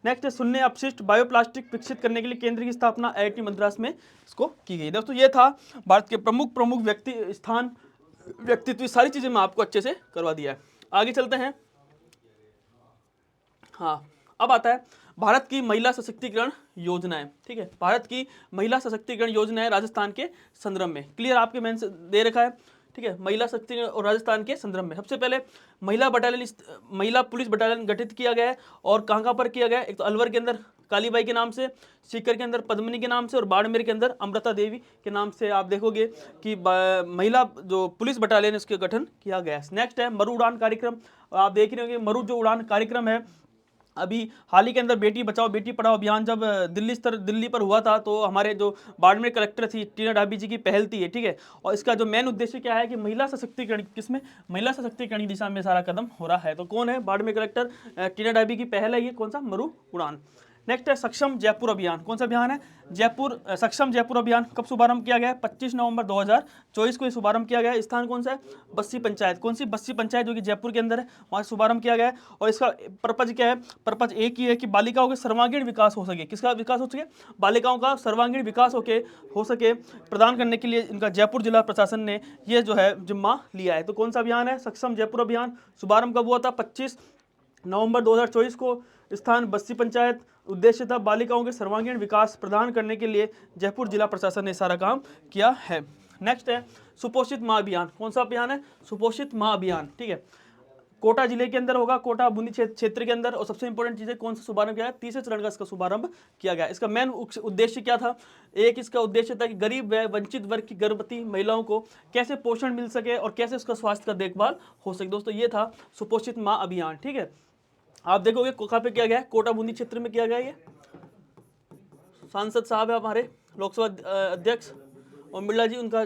नेक्स्ट है शून्य अपशिष्ट बायोप्लास्टिक विकसित करने के लिए केंद्र की स्थापना IIT मद्रास में इसको की गई। दोस्तों ये था भारत के प्रमुख व्यक्तित्व, सारी चीजें मैं आपको अच्छे से करवा दिया है। आगे चलते हैं। हाँ, अब आता है भारत की महिला सशक्तिकरण योजनाएं। ठीक है, भारत की महिला सशक्तिकरण योजनाएं राजस्थान के संदर्भ में। क्लियर आपके मेन से दे रखा है। ठीक है, महिला सशक्तिकरण और राजस्थान के संदर्भ में सबसे पहले महिला पुलिस बटालियन गठित किया गया है। और कहाँ पर किया गया है? एक तो अलवर के अंदर कालीबाई के नाम से, सीकर के अंदर पद्मिनी के नाम से और बाड़मेर के अंदर अमृता देवी के नाम से आप देखोगे कि महिला जो पुलिस बटालियन इसके गठन किया गया है। नेक्स्ट है मरु उड़ान कार्यक्रम। आप देख रहे होंगे मरु जो उड़ान कार्यक्रम है, अभी हाल ही के अंदर बेटी बचाओ बेटी पढ़ाओ अभियान जब दिल्ली पर हुआ था, तो हमारे जो बाड़मेर कलेक्टर थी टीना डाबी जी की पहल थी ये। ठीक है, और इसका जो मेन उद्देश्य क्या है कि महिला सशक्तिकरण, किसमें? महिला सशक्तिकरण की दिशा में सारा कदम हो रहा है। तो कौन है? बाड़मेर कलेक्टर टीना डाबी की पहल है ये। कौन सा? मरु उड़ान। नेक्स्ट है सक्षम जयपुर अभियान। कौन सा अभियान है? सक्षम जयपुर अभियान कब शुभारंभ किया गया है? 25 नवंबर 2024 को शुभारंभ किया गया है। स्थान कौन सा है? बस्सी पंचायत। कौन सी? बस्सी पंचायत, जो कि जयपुर के अंदर है, वहाँ शुभारंभ किया गया है। और इसका पर्पज क्या है? पर्पज एक ही है कि बालिकाओं के सर्वांगीण विकास हो सके। किसका विकास हो सके? बालिकाओं का सर्वांगीण विकास हो सके प्रदान करने के लिए इनका जयपुर जिला प्रशासन ने ये जो है जिम्मा लिया है। तो कौन सा अभियान है? सक्षम जयपुर अभियान। शुभारंभ कब हुआ था? 25 नवंबर 2024 को। स्थान बस्सी पंचायत। उद्देश्य था बालिकाओं के सर्वांगीण विकास प्रदान करने के लिए जयपुर जिला प्रशासन ने सारा काम किया है। नेक्स्ट है सुपोषित माँ अभियान। कौन सा अभियान है? सुपोषित माँ अभियान। ठीक है, कोटा जिले के अंदर होगा, कोटा बूंदी क्षेत्र के अंदर। और सबसे इंपॉर्टेंट चीज है कौन सा शुभारंभ किया है? तीसरे चरण का इसका शुभारंभ किया गया। इसका मेन उद्देश्य क्या था? एक इसका उद्देश्य था कि गरीब व वंचित वर्ग की गर्भवती महिलाओं को कैसे पोषण मिल सके और कैसे उसका स्वास्थ्य का देखभाल हो सके। दोस्तों ये था सुपोषित माँ अभियान। ठीक है, आप देखोगे कहाँ पे किया गया है? कोटा बूंदी क्षेत्र में किया गया है। ये सांसद साहब है हमारे लोकसभा अध्यक्ष ओम बिरला जी, उनका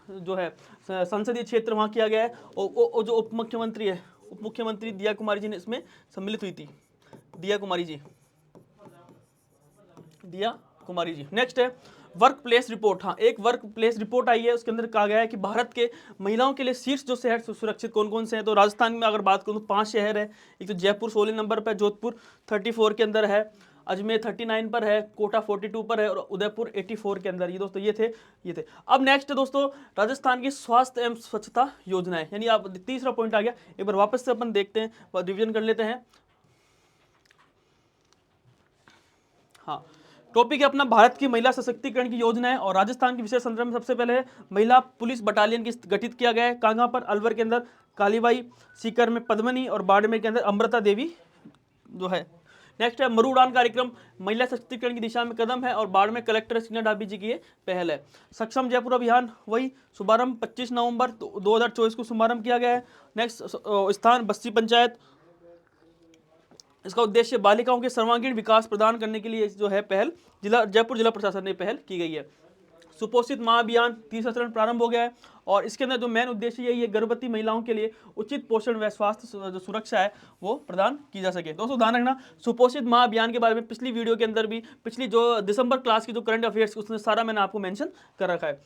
जो है संसदीय क्षेत्र वहाँ किया गया है। और जो उप मुख्यमंत्री दिया कुमारी जी ने इसमें सम्मिलित हुई थी। दिया कुमारी जी। नेक्स्ट है वर्क प्लेस रिपोर्ट। हाँ, एक वर्क प्लेस रिपोर्ट आई है, उसके अंदर कहा गया है कि भारत के महिलाओं के लिए शीर्ष जो शहर सुरक्षित कौन कौन से हैं। तो राजस्थान में अगर बात करूँ तो 5 शहर है। एक तो जयपुर 16 नंबर पर, जोधपुर 34 के अंदर है, अजमेर 39 पर है, कोटा 42 पर है और उदयपुर 84 के अंदर। ये दोस्तों ये थे। अब नेक्स्ट दोस्तों राजस्थान की स्वास्थ्य एवं स्वच्छता योजनाएं, यानी आप तीसरा पॉइंट आ गया। एक बार वापस से अपन देखते हैं, रिविजन कर लेते हैं। हाँ, टॉपिक है अपना भारत की महिला सशक्तिकरण की योजना है। और राजस्थान की विशेष संदर्भ में सबसे पहले है महिला पुलिस बटालियन की गठित किया गया है। कहाँ पर? अलवर के अंदर कालीबाई, सीकर में पद्मिनी और बाड़मेर के अंदर अमृता देवी जो है। नेक्स्ट है मरु उड़ान कार्यक्रम, महिला सशक्तिकरण की दिशा में कदम है और बाड़मेर कलेक्टर टीना डाबी जी की ये पहल है। सक्षम जयपुर अभियान वही शुभारंभ 25 नवंबर 2024 को शुभारंभ किया गया है। नेक्स्ट स्थान बस्सी पंचायत। इसका उद्देश्य बालिकाओं के सर्वांगीण विकास प्रदान करने के लिए जो है पहल जयपुर जिला प्रशासन ने पहल की गई है। सुपोषित माँ अभियान तीसरा चरण प्रारंभ हो गया है और इसके अंदर जो मेन उद्देश्य यही है गर्भवती महिलाओं के लिए उचित पोषण व स्वास्थ्य जो सुरक्षा है वो प्रदान की जा सके। दोस्तों ध्यान रखना, सुपोषित माँ अभियान के बारे में पिछली वीडियो के अंदर भी, पिछली जो दिसंबर क्लास की जो करंट अफेयर्स उसमें सारा मैंने आपको मेंशन कर रखा है।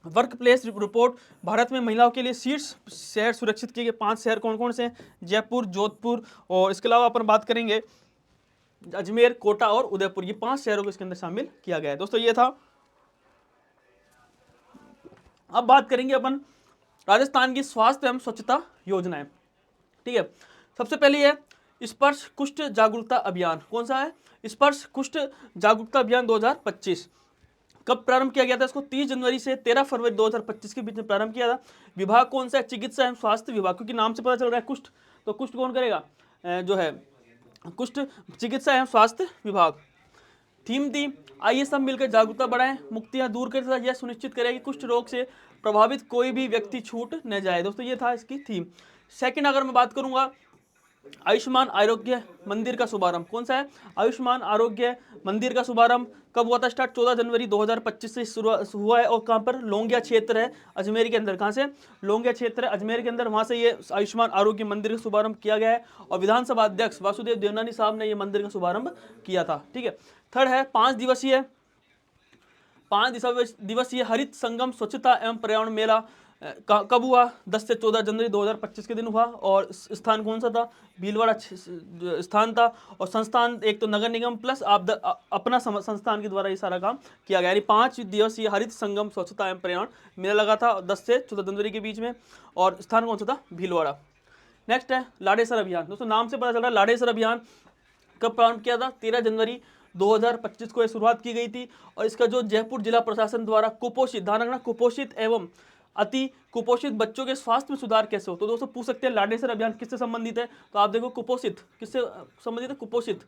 वर्क प्लेस रिपोर्ट, भारत में महिलाओं के लिए शीर्ष शहर सुरक्षित किए गए 5 शहर कौन कौन से हैं? जयपुर, जोधपुर और इसके अलावा अपन बात करेंगे अजमेर, कोटा और उदयपुर। ये 5 शहरों को इसके अंदर शामिल किया गया है। दोस्तों ये था। अब बात करेंगे अपन राजस्थान की स्वास्थ्य एवं स्वच्छता योजनाएं। ठीक है, सबसे पहले है स्पर्श कुष्ठ जागरूकता अभियान। कौन सा है? स्पर्श कुष्ठ जागरूकता अभियान 2025। कब प्रारंभ किया गया था इसको? 30 जनवरी से 13 फरवरी 2025 के बीच में प्रारंभ किया था। विभाग कौन सा है? चिकित्सा एवं स्वास्थ्य विभाग, क्योंकि नाम से पता चल रहा है कुष्ठ, तो कुष्ठ कौन करेगा? जो है कुष्ठ चिकित्सा एवं स्वास्थ्य विभाग। थीम थी आइए सब मिलकर जागरूकता बढ़ाएं, मुक्तियां दूर कर तथा यह सुनिश्चित करें कि कुष्ठ रोग से प्रभावित कोई भी व्यक्ति छूट न जाए। दोस्तों ये था इसकी थीम। सेकंड अगर मैं बात करूंगा, आयुष्मान आरोग्य मंदिर का शुभारंभ कौन सा है? आयुष्मान आरोग्य मंदिर का शुभारंभ कब हुआ था स्टार्ट? 14 जनवरी 2025 से शुरू हुआ है। और कहाँ पर? लोंगिया क्षेत्र है अजमेर के अंदर। कहाँ से? लोंगिया क्षेत्र है अजमेर के अंदर, वहाँ से ये आयुष्मान आरोग्य मंदिर का शुभारंभ किया गया है। और विधानसभा अध्यक्ष वासुदेव देवनानी साहब ने ये मंदिर का शुभारंभ किया था। ठीक है। थर्ड है 5 दिवसीय हरित संगम स्वच्छता एवं पर्यावरण मेला कब हुआ? 10 से 14 जनवरी 2025 के दिन हुआ। और स्थान कौन सा था? भीलवाड़ा स्थान था। और संस्थान एक तो नगर निगम प्लस आप अपना संस्थान के द्वारा ये सारा काम किया गया। यानी 5 दिवसीय हरित संगम स्वच्छता एवं पर्यावरण मेला लगा था 10 से 14 जनवरी के बीच में। और स्थान कौन सा था? भीलवाड़ा। नेक्स्ट है लाड़ेसर अभियान। दोस्तों नाम से पता चल रहा है लाड़ेसर अभियान कब प्रारंभ किया था? 13 जनवरी 2025 को यह शुरुआत की गई थी। और इसका जो जयपुर जिला प्रशासन द्वारा कुपोषित, ध्यान रखना, कुपोषित एवं अति कुपोषित बच्चों के स्वास्थ्य में सुधार कैसे हो। तो दोस्तों पूछ सकते हैं लाड़ेसर अभियान किससे संबंधित है? तो आप देखो कुपोषित किससे संबंधित है? कुपोषित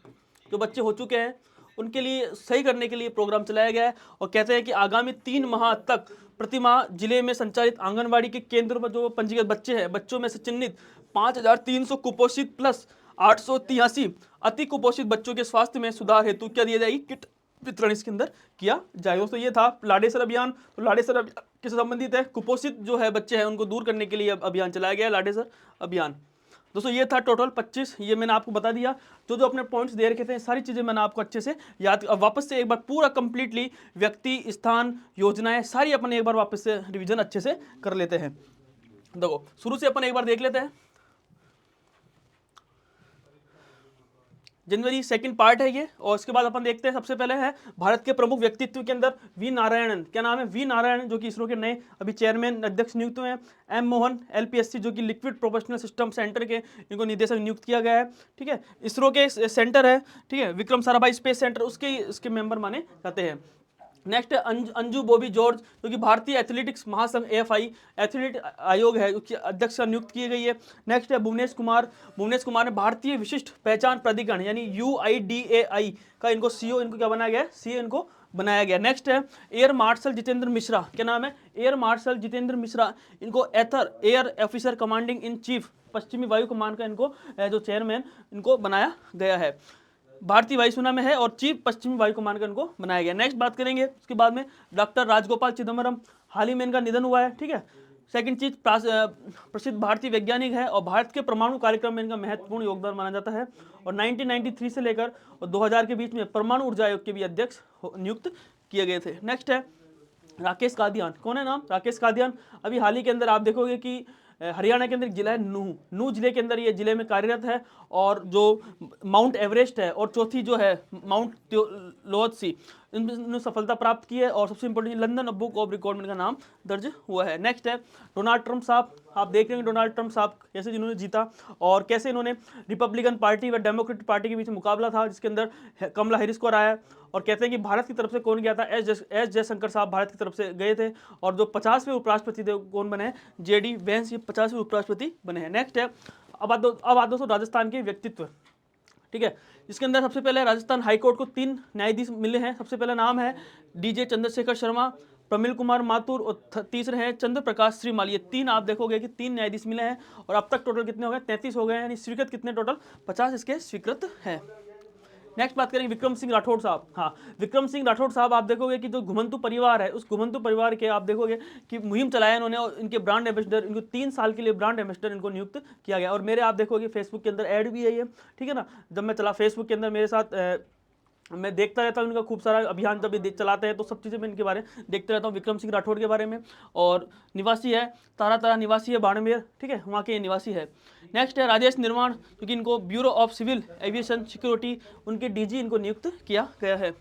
जो बच्चे हो चुके हैं उनके लिए सही करने के लिए प्रोग्राम चलाया गया है। और कहते हैं कि आगामी 3 माह तक प्रति माह जिले में संचालित आंगनबाड़ी के केंद्रों पर जो पंजीकृत बच्चे हैं, बच्चों में से चिन्हित 5300 कुपोषित प्लस 883 अति कुपोषित बच्चों के स्वास्थ्य में सुधार हेतु क्या दिया जाएगी? किट वितरण इसके अंदर किया जाए। दोस्तों ये था लाड़ेसर अभियान। तो लाड़ेसर अभियान किससे संबंधित है? कुपोषित जो है बच्चे हैं उनको दूर करने के लिए अभियान चलाया गया है, लाड़ेसर अभियान। दोस्तों ये था टोटल 25, ये मैंने आपको बता दिया। जो जो अपने पॉइंट्स दे रखे थे सारी चीज़ें मैंने आपको अच्छे से याद, वापस से एक बार पूरा कंप्लीटली व्यक्ति, स्थान, योजनाएं सारी अपन एक बार वापस से रिवीजन अच्छे से कर लेते हैं। देखो शुरू से अपन एक बार देख लेते हैं। जनवरी सेकंड पार्ट है ये। और इसके बाद अपन देखते हैं, सबसे पहले है भारत के प्रमुख व्यक्तित्व के अंदर वी नारायणन। क्या नाम है? वी नारायणन, जो कि इसरो के नए अभी चेयरमैन अध्यक्ष नियुक्त हुए हैं। एम मोहन LPSC जो कि लिक्विड प्रोफेशनल सिस्टम सेंटर के इनको निदेशक नियुक्त किया गया है। ठीक है। इसरो के सेंटर है, ठीक है, विक्रम साराभाई स्पेस सेंटर, उसके मेंबर माने जाते हैं। नेक्स्ट है अंजू बॉबी जॉर्ज जो कि भारतीय एथलेटिक्स महासंघ AFI एथलीट आयोग है उसकी अध्यक्ष नियुक्त की गई है। नेक्स्ट है भुवनेश कुमार ने भारतीय विशिष्ट पहचान प्राधिकरण यानी UIDAI का इनको CEO इनको क्या बनाया गया है? CEO इनको बनाया गया। नेक्स्ट है एयर मार्शल जितेंद्र मिश्रा। क्या नाम है? एयर मार्शल जितेंद्र मिश्रा, इनको air officer commanding in chief पश्चिमी वायु कमान का इनको जो चेयरमैन इनको बनाया गया है। भारतीय वायुसेना में है और चीफ पश्चिमी वायु कमान का इनको बनाया गया। नेक्स्ट बात करेंगे उसके बाद में डॉक्टर राजगोपाल चिदम्बरम, हाल ही में इनका निधन हुआ है। ठीक है। सेकंड चीज प्रसिद्ध भारतीय वैज्ञानिक है और भारत के परमाणु कार्यक्रम में इनका महत्वपूर्ण योगदान माना जाता है। और 1993 से लेकर और 2000 के बीच में परमाणु ऊर्जा आयोग के भी अध्यक्ष नियुक्त किए गए थे। नेक्स्ट है राकेश कादियान। कौन है नाम? राकेश कादियान। अभी हाल ही के अंदर आप देखोगे कि हरियाणा के अंदर एक जिला है नूह जिले के अंदर ये जिले में कार्यरत है। और जो माउंट एवरेस्ट है और चौथी जो है माउंट लोत्सी, इनमें सफलता प्राप्त की है। और सबसे important London book of record में इनका नाम दर्ज हुआ है। नेक्स्ट है डोनाल्ड ट्रंप साहब। आप देख रहे हैं डोनाल्ड ट्रंप साहब कैसे जिन्होंने जीता और कैसे इन्होंने रिपब्लिकन पार्टी व डेमोक्रेटिक पार्टी के बीच मुकाबला था जिसके अंदर कमला हैरिस को हराया। और कहते हैं कि भारत की तरफ से कौन गया था? एस जयशंकर साहब भारत की तरफ से गए थे। और जो 50वें उपराष्ट्रपति थे कौन बने हैं? JD वेंस, ये 50वें उपराष्ट्रपति बने हैं। नेक्स्ट है अब आ दोस्तों राजस्थान के व्यक्तित्व। ठीक है। इसके अंदर सबसे पहले राजस्थान हाईकोर्ट को 3 न्यायाधीश मिले हैं। सबसे पहला नाम है DJ चंद्रशेखर शर्मा, प्रमिल कुमार माथुर और तीसरे हैं चंद्र प्रकाश श्रीमाल। ये 3 आप देखोगे कि 3 न्यायाधीश मिले हैं। और अब तक टोटल कितने हो गए? 33 हो गए हैं। यानी स्वीकृत कितने? टोटल 50 इसके स्वीकृत हैं। नेक्स्ट बात करेंगे विक्रम सिंह राठौड़ साहब। हाँ, विक्रम सिंह राठौड़ साहब आप देखोगे कि जो घुमंतु परिवार है उस घुमंतु परिवार के आप देखोगे कि मुहिम चलाया इन्होंने और इनके ब्रांड एम्बेसडर, इनको 3 साल के लिए ब्रांड एम्बेसडर इनको नियुक्त किया गया। और मेरे आप देखोगे फेसबुक के अंदर ऐड भी है ये, ठीक है ना। जब मैं चला फेसबुक के अंदर मेरे साथ मैं देखता रहता हूँ इनका खूब सारा अभियान जब ये चलाते हैं तो सब चीज़ें मैं इनके बारे में देखते रहता हूँ, विक्रम सिंह राठौड़ के बारे में। और निवासी है तारा निवासी है बाड़मेर, ठीक है, वहाँ के निवासी है। नेक्स्ट है राजेश निर्माण, क्योंकि इनको bureau of civil aviation security उनके DG इनको नियुक्त किया गया है।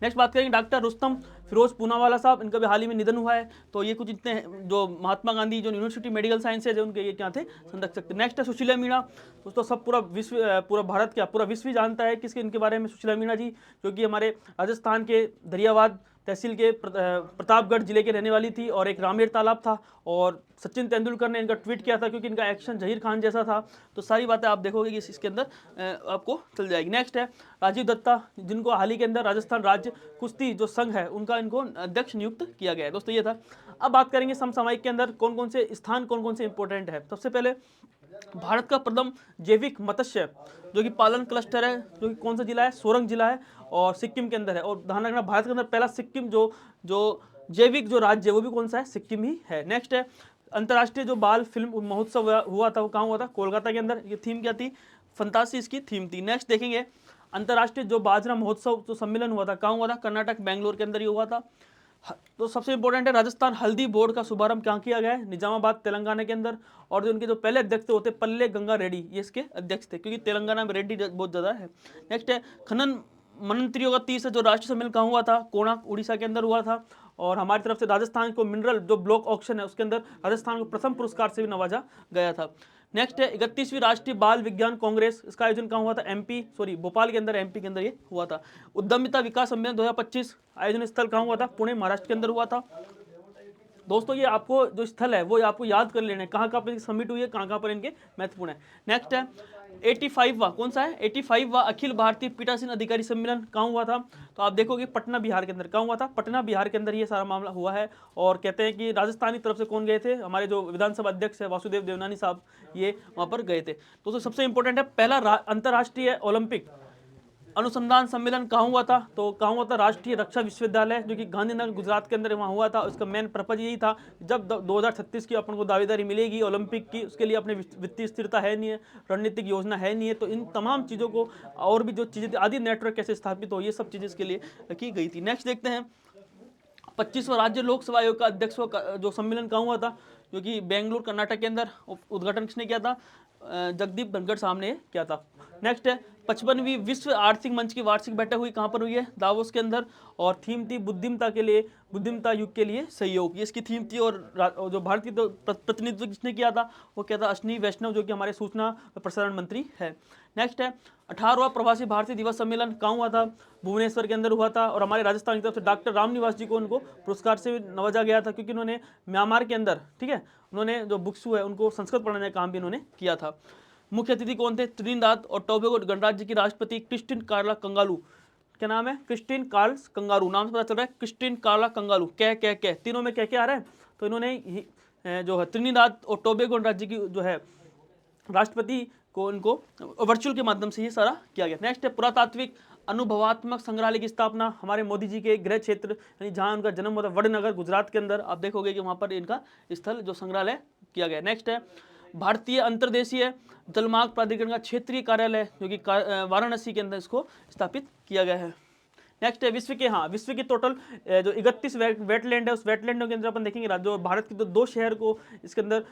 नेक्स्ट बात करेंगे डॉक्टर रुस्तम फिरोज पूनावाला साहब, इनका भी हाल ही में निधन हुआ है। तो ये कुछ इतने जो महात्मा गांधी जो यूनिवर्सिटी मेडिकल साइंसेज है उनके ये क्या थे, संरक्षक। नेक्स्ट है सुशीला मीणा। दोस्तों सब पूरा विश्व, पूरा भारत क्या पूरा विश्व ही जानता है किसके इनके बारे में, सुशीला मीणा जी, जो कि हमारे राजस्थान के दरियाबाद तहसील के प्रतापगढ़ जिले के रहने वाली थी, और एक रामेर तालाब था, और सचिन तेंदुलकर ने इनका ट्वीट किया था क्योंकि इनका एक्शन जहीर खान जैसा था। तो सारी बातें आप देखोगे कि इसके अंदर आपको चल जाएगी। नेक्स्ट है राजीव दत्ता, जिनको हाल ही के अंदर राजस्थान राज्य कुश्ती जो संघ है उनका इनको अध्यक्ष नियुक्त किया गया है। दोस्तों ये था। अब बात करेंगे समसामयिक के अंदर कौन कौन से स्थान कौन कौन से इंपॉर्टेंट है। सबसे पहले भारत का प्रथम जैविक मत्स्य जो कि पालन क्लस्टर है, जो कि कौन सा जिला है, सोरंग जिला है, और सिक्किम के अंदर है। और ध्यान रखना भारत के अंदर पहला सिक्किम जो जैविक जो राज्य है वो भी कौन सा है, सिक्किम ही है। नेक्स्ट है अंतर्राष्ट्रीय जो बाल फिल्म महोत्सव हुआ था वो कहाँ हुआ था, कोलकाता के अंदर। ये थीम क्या थी, फंतासी इसकी थीम थी। नेक्स्ट देखेंगे अंतर्राष्ट्रीय जो बाजरा महोत्सव जो सम्मेलन हुआ था कहाँ हुआ था, कर्नाटक बेंगलोर के अंदर ही हुआ था। तो सबसे इंपॉर्टेंट है राजस्थान हल्दी बोर्ड का शुभारंभ कहाँ किया गया है, निजामाबाद तेलंगाना के अंदर। और जो उनके जो पहले अध्यक्ष होते पल्ले गंगा रेड्डी, ये इसके अध्यक्ष थे क्योंकि तेलंगाना में रेड्डी बहुत ज़्यादा है। नेक्स्ट है खनन मंत्रियों का 30 जो राष्ट्रीय सम्मेलन कहाँ हुआ था, कोणार्क उड़ीसा के अंदर हुआ था। और हमारी तरफ से राजस्थान को मिनरल जो ब्लॉक ऑक्शन है उसके अंदर राजस्थान को प्रथम पुरस्कार से भी नवाजा गया था। नेक्स्ट है 31वीं राष्ट्रीय बाल विज्ञान कांग्रेस, इसका आयोजन कहाँ हुआ था, भोपाल के अंदर, एमपी के अंदर ये हुआ था। उद्यमिता विकास सम्मेलन 2025 आयोजन स्थल कहाँ हुआ था, पुणे महाराष्ट्र के अंदर हुआ था। दोस्तों ये आपको जो स्थल है वो आपको याद कर लेना है, कहाँ कहाँ पर सबमिट हुई है, कहाँ पर इनके महत्वपूर्ण है। नेक्स्ट है 85वां कौन सा है, 85वां अखिल भारतीय पीठासीन अधिकारी सम्मेलन कहाँ हुआ था, तो आप देखोगे पटना बिहार के अंदर। कहाँ हुआ था, पटना बिहार के अंदर ये सारा मामला हुआ है। और कहते हैं कि राजस्थान की तरफ से कौन गए थे, हमारे जो विधानसभा अध्यक्ष है वासुदेव देवनानी साहब, ये वहाँ पर गए थे। दोस्तों सबसे इंपॉर्टेंट है पहला अंतर्राष्ट्रीय ओलंपिक अनुसंधान सम्मेलन कहाँ हुआ था, तो कहाँ हुआ था, राष्ट्रीय रक्षा विश्वविद्यालय जो कि गांधीनगर गुजरात के अंदर वहाँ हुआ था। उसका मेन पर्पज यही था, जब 2036 की अपन को दावेदारी मिलेगी ओलंपिक की, उसके लिए अपने वित्तीय स्थिरता है नहीं है, रणनीतिक योजना है नहीं है, तो इन तमाम चीज़ों को और भी जो चीज़ें आदि नेटवर्क कैसे स्थापित हो, ये सब चीज़ें इसके लिए की गई थी। नेक्स्ट देखते हैं 25वां राज्य लोकसभा आयोग का अध्यक्ष जो सम्मेलन कहाँ हुआ था, जो कि बेंगलुरु कर्नाटक के अंदर। उद्घाटन किसने किया था, जगदीप धनखड़ साहब ने किया था। नेक्स्ट है 55वीं विश्व आर्थिक मंच की वार्षिक बैठक हुई, कहाँ पर हुई है, दावोस के अंदर। और थीम थी बुद्धिमत्ता युग के लिए सहयोग, ये इसकी थीम थी। और जो भारत की तो प्रतिनिधित्व किसने किया था, वो क्या था, अश्विनी वैष्णव, जो कि हमारे सूचना प्रसारण मंत्री है। नेक्स्ट है 18वां प्रवासी भारतीय दिवस सम्मेलन कहाँ हुआ था, भुवनेश्वर के अंदर हुआ था। और हमारे राजस्थान की तरफ से डॉक्टर रामनिवास जी को उनको पुरस्कार से नवाजा गया था, क्योंकि उन्होंने म्यांमार के अंदर, ठीक है, उन्होंने जो बुक्सू है उनको संस्कृत पढ़ाने का काम भी उन्होंने किया था। मुख्य अतिथि कौन थे, त्रिनिदाद और टोबैगो गणराज्य की राष्ट्रपति क्रिस्टिन कार्ला कंगालू, क्या नाम है, क्रिस्टिन कार्ल्स कंगारू, नाम से पता चल रहा है, क्रिस्टिन कार्ला कंगालू, क्या तीनों में क्या आ रहा है। तो इन्होंने जो है त्रिनिदाद और टोबैगो गणराज्य की जो है राष्ट्रपति को इनको वर्चुअल के माध्यम से ये सारा किया गया। नेक्स्ट है पुरातात्विक अनुभवात्मक संग्रहालय की स्थापना हमारे मोदी जी के गृह क्षेत्र यानी जहां उनका जन्म हुआ था वडनगर गुजरात के अंदर, आप देखोगे कि वहां पर इनका स्थल जो संग्रहालय किया गया। नेक्स्ट है भारतीय अंतर्देशीय जलमार्ग प्राधिकरण का क्षेत्रीय कार्यालय जो कि वाराणसी के अंदर इसको स्थापित किया गया है। नेक्स्ट है विश्व के टोटल जो 31 वेटलैंड है, उस वेटलैंडों के अंदर अपन देखेंगे जो भारत के तो 2 शहर को इसके अंदर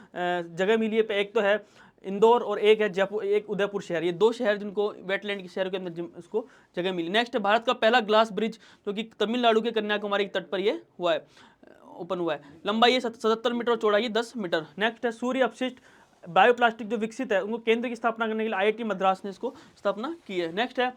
जगह मिली है। एक तो है इंदौर और एक है जयपुर, एक उदयपुर शहर, ये 2 शहर जिनको वेटलैंड के शहरों के अंदर इसको जगह मिली। नेक्स्ट है भारत का पहला ग्लास ब्रिज जो कि तमिलनाडु के कन्याकुमारी के तट पर ये हुआ है, ओपन हुआ है। लंबाई है 77 मीटर और चौड़ाई 10 मीटर। नेक्स्ट है सूर्य अपशिष्ट बायोप्लास्टिक जो विकसित है उनको केंद्र की स्थापना करने के लिए आईआईटी मद्रास ने इसको स्थापना की है। नेक्स्ट है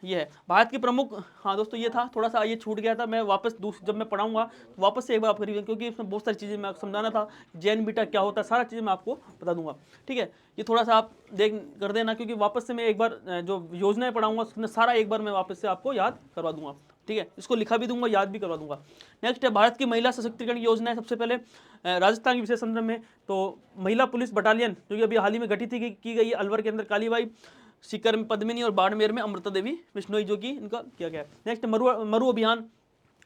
ये है भारत की प्रमुख, हाँ दोस्तों ये था, थोड़ा सा ये छूट गया था, मैं वापस जब मैं पढ़ाऊंगा तो वापस से एक बार आप करिएगा, क्योंकि इसमें बहुत सारी चीज़ें मैं आपको समझाना था, जैन बीटा क्या होता है, सारा चीज़ें मैं आपको बता दूंगा, ठीक है। ये थोड़ा सा आप कर देना, क्योंकि वापस से मैं एक बार जो योजनाएं पढ़ाऊंगा उसमें सारा एक बार मैं वापस से आपको याद करवा दूंगा, ठीक है, इसको लिखा भी दूंगा, याद भी करवा दूंगा। नेक्स्ट है भारत की महिला सशक्तिकरण की योजना है। सबसे पहले राजस्थान के विशेष संदर्भ में तो महिला पुलिस बटालियन जो कि अभी हाल ही में गठित की गई है, अलवर के अंदर कालीबाई, सीकर में पद्मिनी और बाड़मेर में अमृता देवी बिश्नोई जो कि इनका किया गया है। नेक्स्ट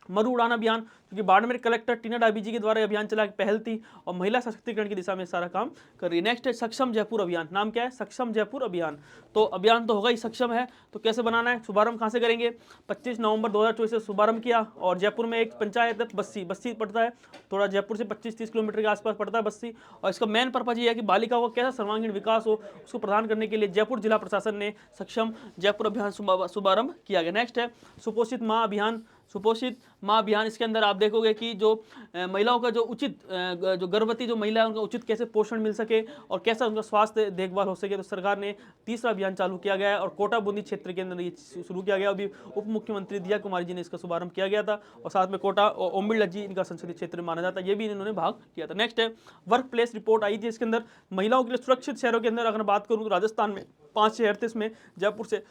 मरु उड़ान अभियान जो कि बाड़मेर कलेक्टर टीना डाबी जी के द्वारा अभियान चला पहल थी और महिला सशक्तिकरण की दिशा में सारा काम कर रही है। नेक्स्ट है सक्षम जयपुर अभियान, नाम क्या है, सक्षम जयपुर अभियान। तो अभियान तो होगा ही, सक्षम है तो कैसे बनाना है, शुभारंभ कहाँ से करेंगे, 25 नवंबर 2024 से शुभारंभ किया। और जयपुर में एक पंचायत है बस्सी पड़ता है, थोड़ा जयपुर से 25-30 किलोमीटर के आसपास पड़ता है बस्सी। और इसका मेन पर्पज ये है कि बालिकाओं का कैसा सर्वांगीण विकास हो उसको प्रदान करने के लिए जयपुर जिला प्रशासन ने सक्षम जयपुर अभियान शुभारंभ किया गया। नेक्स्ट है सुपोषित माँ अभियान सुपोषित माँ अभियान, इसके अंदर आप देखोगे कि जो महिलाओं का जो उचित जो गर्भवती जो महिला है उनका उचित कैसे पोषण मिल सके और कैसा उनका स्वास्थ्य देखभाल हो सके, तो सरकार ने तीसरा अभियान चालू किया गया है और कोटा बूंदी क्षेत्र के अंदर ये शुरू किया गया। अभी उप मुख्यमंत्री दिया कुमारी जी ने इसका शुभारंभ किया गया था और साथ में कोटा और ओम्बिड़ जी इनका संसदीय क्षेत्र माना जाता है, ये भी इन्होंने भाग किया था। नेक्स्ट है वर्क प्लेस रिपोर्ट आई थी, इसके अंदर महिलाओं के लिए सुरक्षित शहरों के अंदर अगर बात करूँ तो राजस्थान में 5 शहर थे, इसमें जयपुर से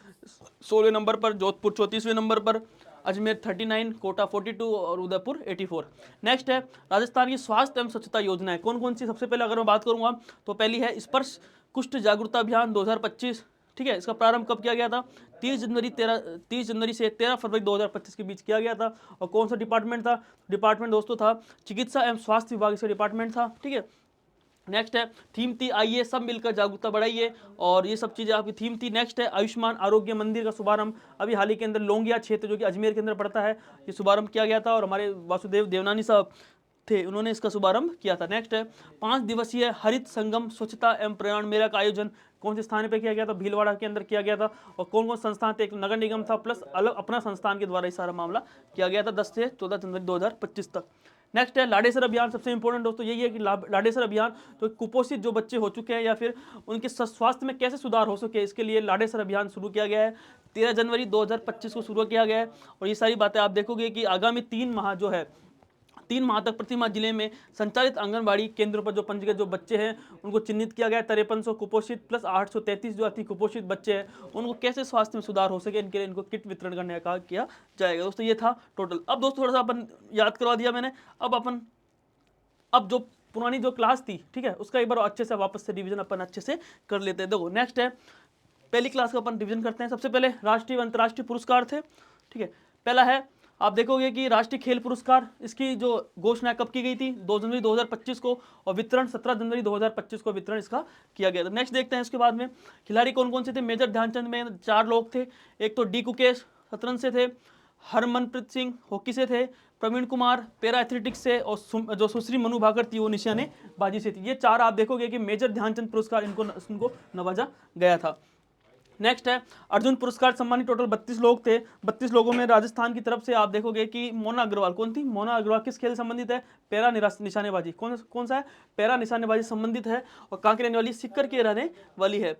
16 नंबर पर, जोधपुर 34वें नंबर पर, अजमेर 39, कोटा 42 और उदयपुर 84। नेक्स्ट है राजस्थान की स्वास्थ्य एवं स्वच्छता योजना है, कौन कौन सी। सबसे पहले अगर मैं बात करूंगा तो पहली है स्पर्श कुष्ठ जागरूकता अभियान 2025, ठीक है। इसका प्रारंभ कब किया गया था? 30 जनवरी से 13 फरवरी 2025 के बीच किया गया था। और कौन सा डिपार्टमेंट था? डिपार्टमेंट दोस्तों था चिकित्सा एवं स्वास्थ्य विभाग, इसका डिपार्टमेंट था, ठीक है। नेक्स्ट है थीम थी आइए सब मिलकर जागरूकता बढ़ाइए, और ये सब चीज़ें आपकी थीम थी। नेक्स्ट है आयुष्मान आरोग्य मंदिर का शुभारंभ अभी हाल ही के अंदर लोंगिया क्षेत्र जो कि अजमेर के अंदर पड़ता है, ये शुभारंभ किया गया था और हमारे वासुदेव देवनानी साहब थे, उन्होंने इसका शुभारंभ किया था। नेक्स्ट है 5 दिवसीय हरित संगम स्वच्छता एवं पर्यावरण मेला का आयोजन कौन से स्थान पे किया गया था? भीलवाड़ा के अंदर किया गया था। और कौन कौन संस्थान थे? एक नगर निगम था प्लस अलग अपना संस्थान के द्वारा ये सारा मामला किया गया था 10 से 14 जनवरी 2025 तक। नेक्स्ट है लाडेसर अभियान, सबसे इंपॉर्टेंट दोस्तों यही है कि लाडेसर अभियान तो कुपोषित जो बच्चे हो चुके हैं या फिर उनके स्वास्थ्य में कैसे सुधार हो सके, इसके लिए लाडेसर अभियान शुरू किया गया है। 13 जनवरी 2025 को शुरू किया गया है और ये सारी बातें आप देखोगे कि आगामी 3 माह जो है 3 माह तक प्रति माह जिले में संचालित आंगनबाड़ी केंद्रों पर जो पंजीकृत जो बच्चे हैं उनको चिन्हित किया गया है। 5300 कुपोषित प्लस 833 जो अति कुपोषित बच्चे हैं उनको कैसे स्वास्थ्य में सुधार हो सके, इनके लिए इनको किट वितरण करने का किया जाएगा। दोस्तों ये था टोटल। अब दोस्तों थोड़ा सा अपन याद करवा दिया मैंने, अब जो पुरानी जो क्लास थी, ठीक है, उसका एक बार अच्छे से वापस से रिविजन अपन अच्छे से कर लेते हैं। देखो नेक्स्ट है पहली क्लास का अपन रिविजन करते हैं। सबसे पहले राष्ट्रीय अंतर्राष्ट्रीय पुरस्कार थे, ठीक है। पहला है आप देखोगे कि राष्ट्रीय खेल पुरस्कार, इसकी जो घोषणा कब की गई थी? 2 जनवरी 2025 को और वितरण 17 जनवरी 2025 को वितरण इसका किया गया था। नेक्स्ट देखते हैं इसके बाद में खिलाड़ी कौन कौन से थे। मेजर ध्यानचंद में 4 लोग थे, एक तो डी कुकेश शतरंज से थे, हरमनप्रीत सिंह हॉकी से थे, प्रवीण कुमार पैरा एथलेटिक्स से और जो सुश्री मनु भाकर थी वो निशानेबाजी से थी। ये 4 आप देखोगे कि मेजर ध्यानचंद पुरस्कार इनको नवाजा गया था। नेक्स्ट है अर्जुन पुरस्कार सम्मानित टोटल 32 लोग थे। 32 लोगों में राजस्थान की तरफ से आप देखोगे कि मोना अग्रवाल कौन थी? मोना अग्रवाल किस खेल संबंधित है? पैरा निशानेबाजी। कौन सा है? पैरा निशानेबाजी संबंधित है और कहाँ की रहने वाली? सिक्कर की रहने वाली है।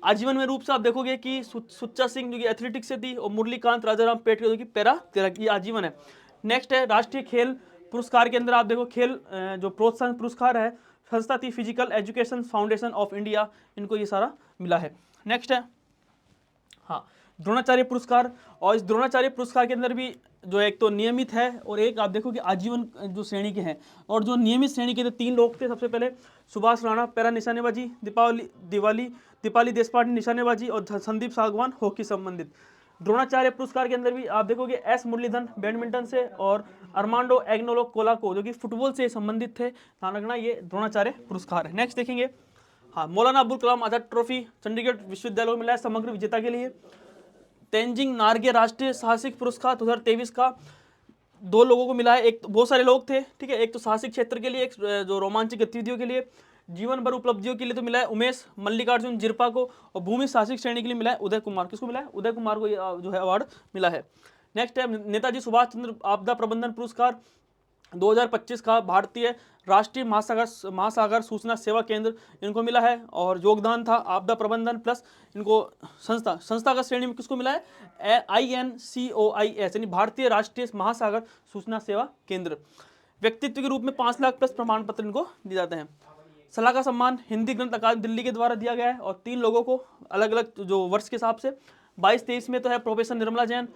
आजीवन में रूप से आप देखोगे कि सुच्चा सिंह जो कि एथलेटिक्स से थी और मुरलीकांत राजाराम पेट जो कि पैरा तैराकी, ये आजीवन है। नेक्स्ट है राष्ट्रीय खेल पुरस्कार के अंदर आप देखो खेल जो प्रोत्साहन पुरस्कार है संस्था थी physical education foundation of India, इनको ये सारा मिला है। नेक्स्ट है हाँ द्रोणाचार्य पुरस्कार, और इस द्रोणाचार्य पुरस्कार के अंदर भी जो एक तो नियमित है और एक आप देखो कि आजीवन जो श्रेणी के हैं। और जो नियमित श्रेणी के 3 लोग थे, सबसे पहले सुभाष राणा पैरा निशानेबाजी, दीपाली देशपांडे निशानेबाजी और संदीप सागवान हॉकी संबंधित। द्रोणाचार्य पुरस्कार के अंदर भी आप देखोगे एस मुरलीधरन बैडमिंटन से और अरमांडो एग्नोलो कोलाको जो कि फुटबॉल से संबंधित थे। ध्यान रखना ये द्रोणाचार्य पुरस्कार है। नेक्स्ट देखेंगे हाँ मौलाना अबुल कलाम आजाद ट्रॉफी चंडीगढ़ विश्वविद्यालय को मिला है समग्र विजेता के लिए। तेंजिंग नार्गे राष्ट्रीय साहसिक पुरस्कार 2023 का 2 लोगों को मिला है। एक तो बहुत सारे लोग थे, ठीक है, एक तो साहसिक क्षेत्र के लिए, एक जो रोमांचक गतिविधियों के लिए। जीवन भर उपलब्धियों के लिए तो मिला है उमेश मल्लिकार्जुन जिरपा को, और भूमि साहसिक श्रेणी के लिए मिला है उदय कुमार। किसको मिला है? उदय कुमार को जो है अवार्ड मिला है। नेक्स्ट है नेताजी सुभाष चंद्र आपदा प्रबंधन पुरस्कार 2025 का भारतीय राष्ट्रीय महासागर सूचना सेवा केंद्र इनको मिला है और योगदान था आपदा प्रबंधन प्लस इनको संस्था का श्रेणी में किसको मिला है? INCOIS यानी भारतीय राष्ट्रीय महासागर सूचना सेवा केंद्र। व्यक्तित्व के रूप में 5 लाख प्लस प्रमाण पत्र इनको दिए जाते हैं। सलाह का सम्मान हिंदी ग्रंथ अकादमी दिल्ली के द्वारा दिया गया है और 3 लोगों को अलग अलग जो वर्ष के हिसाब से 22-23 में तो है प्रोफेसर निर्मला जैन,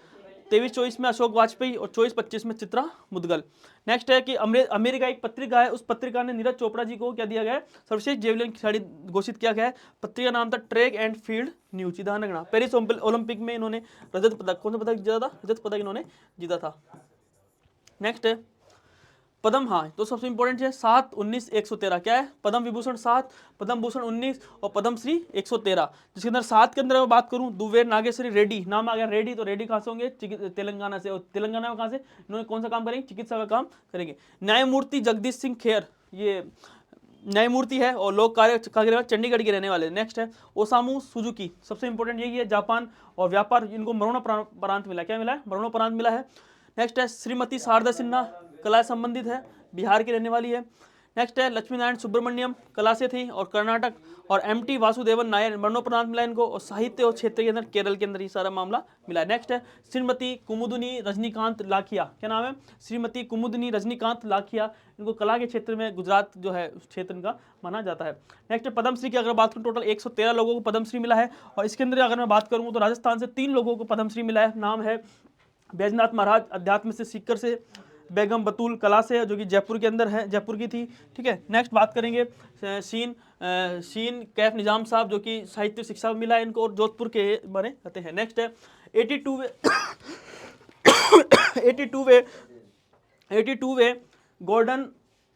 23-24 में अशोक वाजपेयी और 24-25 में चित्रा मुदगल। नेक्स्ट है कि अमेरिका एक पत्रिका है, उस पत्रिका ने नीरज चोपड़ा जी को क्या दिया गया है? सर्वश्रेष्ठ जेवलिन खिलाड़ी घोषित किया गया है। पत्रिका नाम था ट्रैक एंड फील्ड न्यूज। ध्यान रखना पेरिस ओलंपिक में इन्होंने रजत पदक, कौन सा पदक जीता था? रजत पदक इन्होंने जीता था। नेक्स्ट है पद्म, हाँ तो सबसे इंपॉर्टेंट है 7, 19, 113 क्या है? पद्म विभूषण 7, पद्म भूषण 19 और पद्मश्री 113। जिसके अंदर 7 के अंदर मैं बात करूं दुबे नागेश्वरी रेड्डी, नाम आ गया रेड्डी, तो रेड्डी कहाँ से होंगे? तेलंगाना से। और तेलंगाना में कहाँ से? इन्होंने कौन सा काम करेंगे? चिकित्सा का काम करेंगे। न्यायमूर्ति जगदीश सिंह खेर ये न्यायमूर्ति है और लोक कार्य चंडीगढ़ के रहने वाले। नेक्स्ट है ओसामू सुजुकी, सबसे इंपॉर्टेंट यही है जापान और व्यापार, इनको मरणोपरांत मिला। क्या मिला है? मरणोपरांत मिला है। नेक्स्ट है श्रीमती शारदा सिन्हा, कला से संबंधित है, बिहार की रहने वाली है। नेक्स्ट है लक्ष्मी नारायण सुब्रमण्यम, कला से थी और कर्नाटक। और एम.टी. वासुदेवन नायर, मरणोपरांत मिला इनको, और साहित्य और क्षेत्र के अंदर केरल के अंदर ये सारा मामला मिला है। नेक्स्ट है श्रीमती कुमुदनी रजनीकांत लाखिया, क्या नाम है, श्रीमती कुमुदनी रजनीकांत लाखिया, इनको कला के क्षेत्र में गुजरात जो है उस क्षेत्र इनका माना जाता है। नेक्स्ट है पद्मश्री की अगर बात करूँ, टोटल 113 लोगों को पद्मश्री मिला है, और इसके अंदर अगर मैं बात करूँ तो राजस्थान से 3 लोगों को पद्मश्री मिला है। नाम है बैजनाथ महाराज अध्यात्म से, सीकर से, बेगम बतूल कला से, जो कि जयपुर के अंदर है, जयपुर की थी, ठीक है। नेक्स्ट बात करेंगे शीन कैफ निजाम साहब, जो कि साहित्य शिक्षा मिला है इनको, और जोधपुर के बने रहते हैं। नेक्स्ट है 82वे गोल्डन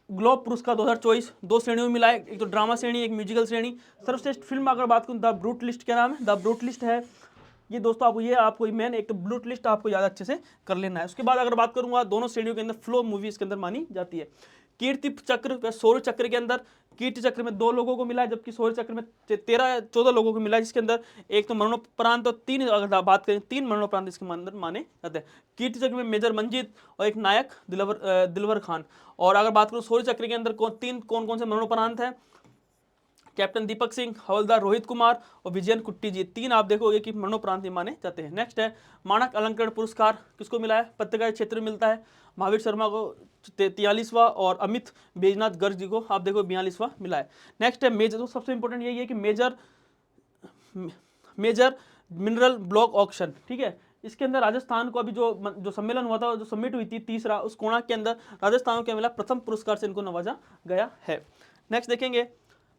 ग्लोब पुरस्कार 2024 2 श्रेणियों में मिला है, एक तो ड्रामा श्रेणी, एक म्यूजिकल श्रेणी। सर्वश्रेष्ठ फिल्म अगर बात करूँ, द ब्रूट लिस्ट, क्या नाम है, द ब्रूट लिस्ट है ये दोस्तों। आपको मेन एक तो ब्लूट लिस्ट आपको ज़्यादा अच्छे से कर लेना है। उसके बाद अगर बात करूंगा, दोनों श्रेणियों के अंदर फ्लो मूवी इसके अंदर मानी जाती है। कीर्ति चक्र व शौर्य चक्र के अंदर कीर्ति चक्र में 2 लोगों को मिला है, जबकि शौर्य चक्र में 14 लोगों को मिला है, जिसके अंदर एक तो मरणोपरांत और 3, अगर बात करें 3 मरणोपरांत इसके अंदर माने जाते हैं। कीर्ति चक्र में मेजर मंजीत और एक नायक दिलवर खान। और अगर बात करूँ शौर्य चक्र के अंदर कौन कौन से मरणोपरांत हैं, कैप्टन दीपक सिंह, हवलदार रोहित कुमार और विजयन कुट्टी जी, 3 आप देखोगे कि मरणोपरांत माने जाते हैं। नेक्स्ट है मानक अलंकरण पुरस्कार किसको मिला है, पत्रकार क्षेत्र में मिलता है, महावीर शर्मा को 43वां और अमित बैजनाथ गर्ग जी को आप देखो 42वां मिला है। नेक्स्ट है मेजर, तो सबसे इंपॉर्टेंट यही है कि मेजर मिनरल ब्लॉक ऑक्शन, ठीक है। इसके अंदर राजस्थान को अभी जो सम्मेलन हुआ था, जो समिट हुई थी तीसरा, उस कोणार्क के अंदर राजस्थान को मिला प्रथम पुरस्कार से इनको नवाजा गया है। नेक्स्ट देखेंगे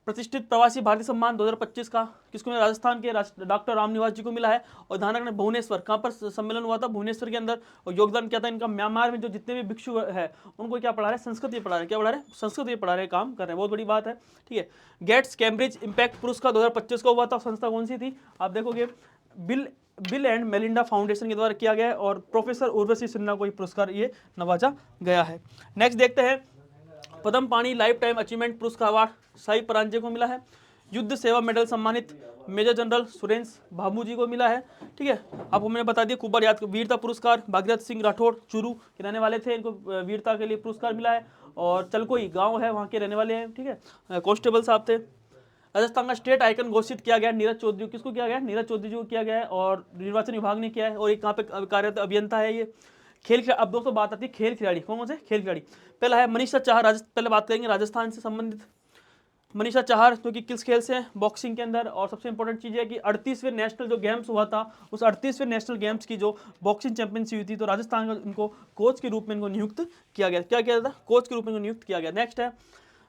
प्रतिष्ठित प्रवासी भारतीय सम्मान 2025 का किसको मिला, राजस्थान के डॉक्टर रामनिवास जी को मिला है। और ध्यान रखना भुवनेश्वर, कहाँ पर सम्मेलन हुआ था, भुवनेश्वर के अंदर। और योगदान क्या था इनका, म्यांमार में जो जितने भी भिक्षु है उनको क्या पढ़ा रहे, संस्कृत पढ़ा रहे, क्या पढ़ा रहे, संस्कृत पढ़ा रहे, काम कर रहे हैं, बहुत बड़ी बात है, ठीक है। गेट्स कैम्ब्रिज इम्पैक्ट पुरस्कार 2025 का हुआ था, संस्था कौन सी थी आप देखोगे, बिल एंड मेलिंडा फाउंडेशन के द्वारा किया गया है, और प्रोफेसर उर्वशी सिन्हा को ये पुरस्कार ये नवाजा गया है। नेक्स्ट देखते हैं पद्म पाणी लाइफ टाइम अचीवमेंट पुरस्कार अवार्ड साई परांजे को मिला है। युद्ध सेवा मेडल सम्मानित मेजर जनरल सुरेंद्र भाभू जी को मिला है, ठीक है। आपको मैंने बता दिया, खूब याद, वीरता पुरस्कार भागीरथ सिंह राठौड़ चूरू के रहने वाले थे, इनको वीरता के लिए पुरस्कार मिला है। और चलकोई गांव है वहाँ के रहने वाले हैं, ठीक है, कांस्टेबल साहब थे। राजस्थान का स्टेट आइकन घोषित किया गया नीरज चौधरी, किसको किया गया, नीरज चौधरी जी को किया गया है, और निर्वाचन विभाग ने किया है। और एक कहाँ पे कार्यरत अभियंता है ये। खेल, अब दोस्तों बात आती है खेल खिलाड़ी, कौन से खेल खिलाड़ी। पहला है मनीषा चाहर, पहले बात करेंगे राजस्थान से संबंधित। मनीषा चाहर जो कि किस खेल से हैं, बॉक्सिंग के अंदर। और सबसे इंपॉर्टेंट चीज़ है कि 38वें नेशनल जो गेम्स हुआ था, उस 38वें नेशनल गेम्स की जो बॉक्सिंग चैंपियनशिप हुई थी, तो राजस्थान का इनको कोच के रूप में इनको नियुक्त किया गया। क्या किया था, कोच के रूप में इनको नियुक्त किया गया। नेक्स्ट है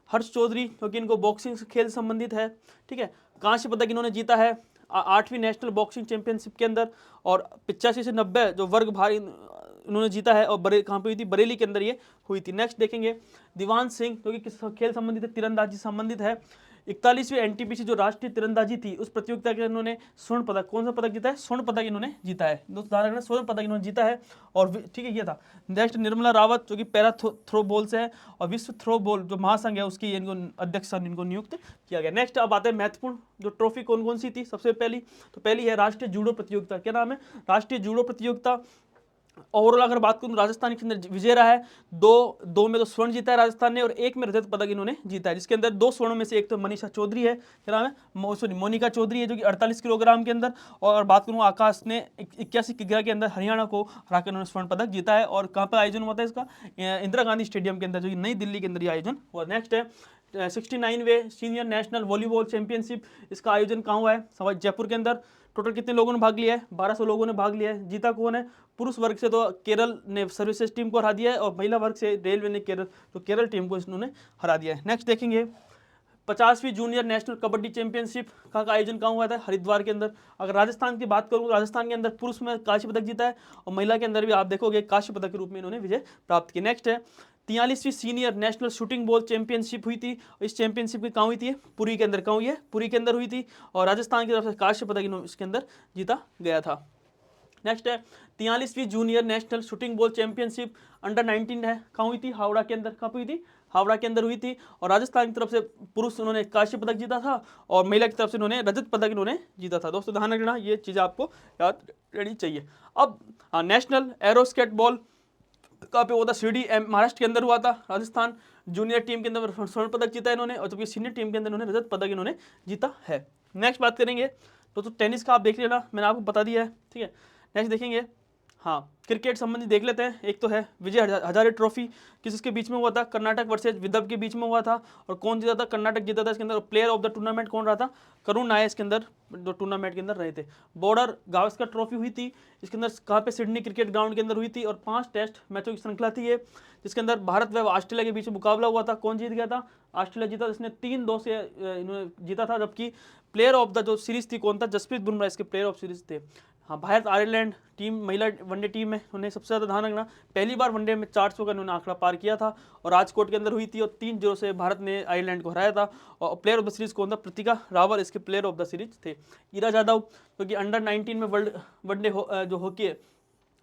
हर्ष चौधरी, जो कि इनको बॉक्सिंग खेल से संबंधित है, ठीक है। कांस्य पदक इन्होंने जीता है 8वीं नेशनल बॉक्सिंग चैंपियनशिप के अंदर, और 85 से 90 जो वर्ग भार उन्होंने जीता है। और कहाँ पे हुई थी, बरेली के अंदर ये हुई थी। नेक्स्ट देखेंगे दीवान सिंह, जो कि किस खेल संबंधित है, तीरंदाजी संबंधित है। 41वीं एनटीपीसी जो राष्ट्रीय तीरंदाजी थी, उस प्रतियोगिता के इन्होंने स्वर्ण पदक, कौन सा पदक जीता है, स्वर्ण पदक इन्होंने जीता है दोस्तों, ध्यान रखना स्वर्ण पदक इन्होंने जीता है। और ठीक है, ये था। नेक्स्ट निर्मला रावत, जो कि पैरा थ्रो बॉल से है, और विश्व थ्रो बॉल जो महासंघ है उसकी इनको अध्यक्ष इनको नियुक्त किया गया। नेक्स्ट अब आते हैं महत्वपूर्ण जो ट्रॉफी कौन कौन सी थी। सबसे पहली है राष्ट्रीय जूडो प्रतियोगिता, क्या नाम है, राष्ट्रीय जूडो प्रतियोगिता। ओवरऑल अगर बात करूं, राजस्थान के अंदर विजय रहा है, दो में तो स्वर्ण जीता है राजस्थान ने, और एक में रजत पदक इन्होंने जीता है, जिसके अंदर 2 स्वर्णों में से एक तो मनीषा चौधरी है, क्या नाम है, मोनिका चौधरी है, जो कि 48 किलोग्राम के अंदर। और बात करूं आकाश ने 81 किलोग्राम के अंदर हरियाणा को हराकर उन्होंने स्वर्ण पदक जीता है। और कहाँ पर आयोजन हुआ था इसका, इंदिरा गांधी स्टेडियम के अंदर, जो कि नई दिल्ली के अंदर ये आयोजन हुआ। नेक्स्ट है 69वें सीनियर नेशनल वॉलीबॉल चैंपियनशिप, इसका आयोजन कहाँ हुआ है, जयपुर के अंदर। टोटल कितने लोगों ने भाग लिया है, 1200 लोगों ने भाग लिया है। जीता कौन है, पुरुष वर्ग से तो केरल ने सर्विसेज टीम को हरा दिया है, और महिला वर्ग से रेलवे ने केरल टीम को इन्होंने हरा दिया है। नेक्स्ट देखेंगे 50वीं जूनियर नेशनल कबड्डी चैंपियनशिप का आयोजन कहाँ हुआ था, हरिद्वार के अंदर। अगर राजस्थान की बात करूँ, राजस्थान के अंदर पुरुष में कांस्य पदक जीता है, और महिला के अंदर भी आप देखोगे कांस्य पदक के रूप में इन्होंने विजय प्राप्त की। नेक्स्ट है 43वीं senior national shooting ball championship हुई थी। इस चैंपियनशिप की कहाँ हुई थी, पुरी के अंदर, कहाँ हुई है, पुरी के अंदर हुई थी, और राजस्थान की तरफ से कांस्य पदक इसके अंदर जीता गया था। नेक्स्ट है 43वीं junior national shooting ball championship under 19 है, कहाँ हुई थी, हावड़ा के अंदर। कहाँ हुई थी, हावड़ा के अंदर हुई थी। और राजस्थान की तरफ से पुरुष उन्होंने कांस्य पदक जीता था, और महिला की तरफ से उन्होंने रजत पदक इन्होंने जीता था। दोस्तों ध्यान रखना, ये चीज़ आपको याद रहनी चाहिए। अब नेशनल एरो स्केट बॉल कहाँ पे हुआ था? शिरडी महाराष्ट्र के अंदर हुआ था। राजस्थान जूनियर टीम के अंदर स्वर्ण पदक जीता इन्होंने, और जबकि सीनियर टीम के अंदर इन्होंने रजत पदक इन्होंने जीता है। नेक्स्ट बात करेंगे तो टेनिस का आप देख लेना, मैंने आपको बता दिया है, ठीक है। नेक्स्ट देखेंगे, हाँ क्रिकेट संबंधी देख लेते हैं। एक तो है विजय हजारे ट्रॉफी, किसके बीच में हुआ था? कर्नाटक वर्सेज विदर्भ के बीच में हुआ था। और कौन जीता था? कर्नाटक जीता था इसके अंदर। प्लेयर ऑफ द टूर्नामेंट कौन रहा था? करुण नायर इसके अंदर जो टूर्नामेंट के अंदर रहे थे। बॉर्डर गावस्कर ट्रॉफी हुई थी इसके अंदर, कहाँ पे? सिडनी क्रिकेट ग्राउंड के अंदर हुई थी। और 5 टेस्ट मैचों की श्रृंखला थी ये, जिसके अंदर भारत व ऑस्ट्रेलिया के बीच में मुकाबला हुआ था। कौन जीत गया था? ऑस्ट्रेलिया जीता, जिसने 3-2 से इन्होंने जीता था। जबकि प्लेयर ऑफ द जो सीरीज थी कौन था? जसप्रीत बुमराह इसके प्लेयर ऑफ सीरीज थे। हाँ, भारत आयरलैंड टीम महिला वनडे टीम में उन्हें सबसे ज़्यादा ध्यान रखना, पहली बार वनडे में 400 का उन्होंने आंकड़ा पार किया था, और राजकोट के अंदर हुई थी, और 3-0 से भारत ने आयरलैंड को हराया था। और प्लेयर ऑफ द सीरीज कौन था? प्रतिका रावल इसके प्लेयर ऑफ द सीरीज थे। ईरा जाधव क्योंकि अंडर 19 में वर्ल्ड वनडे जो हॉकी है,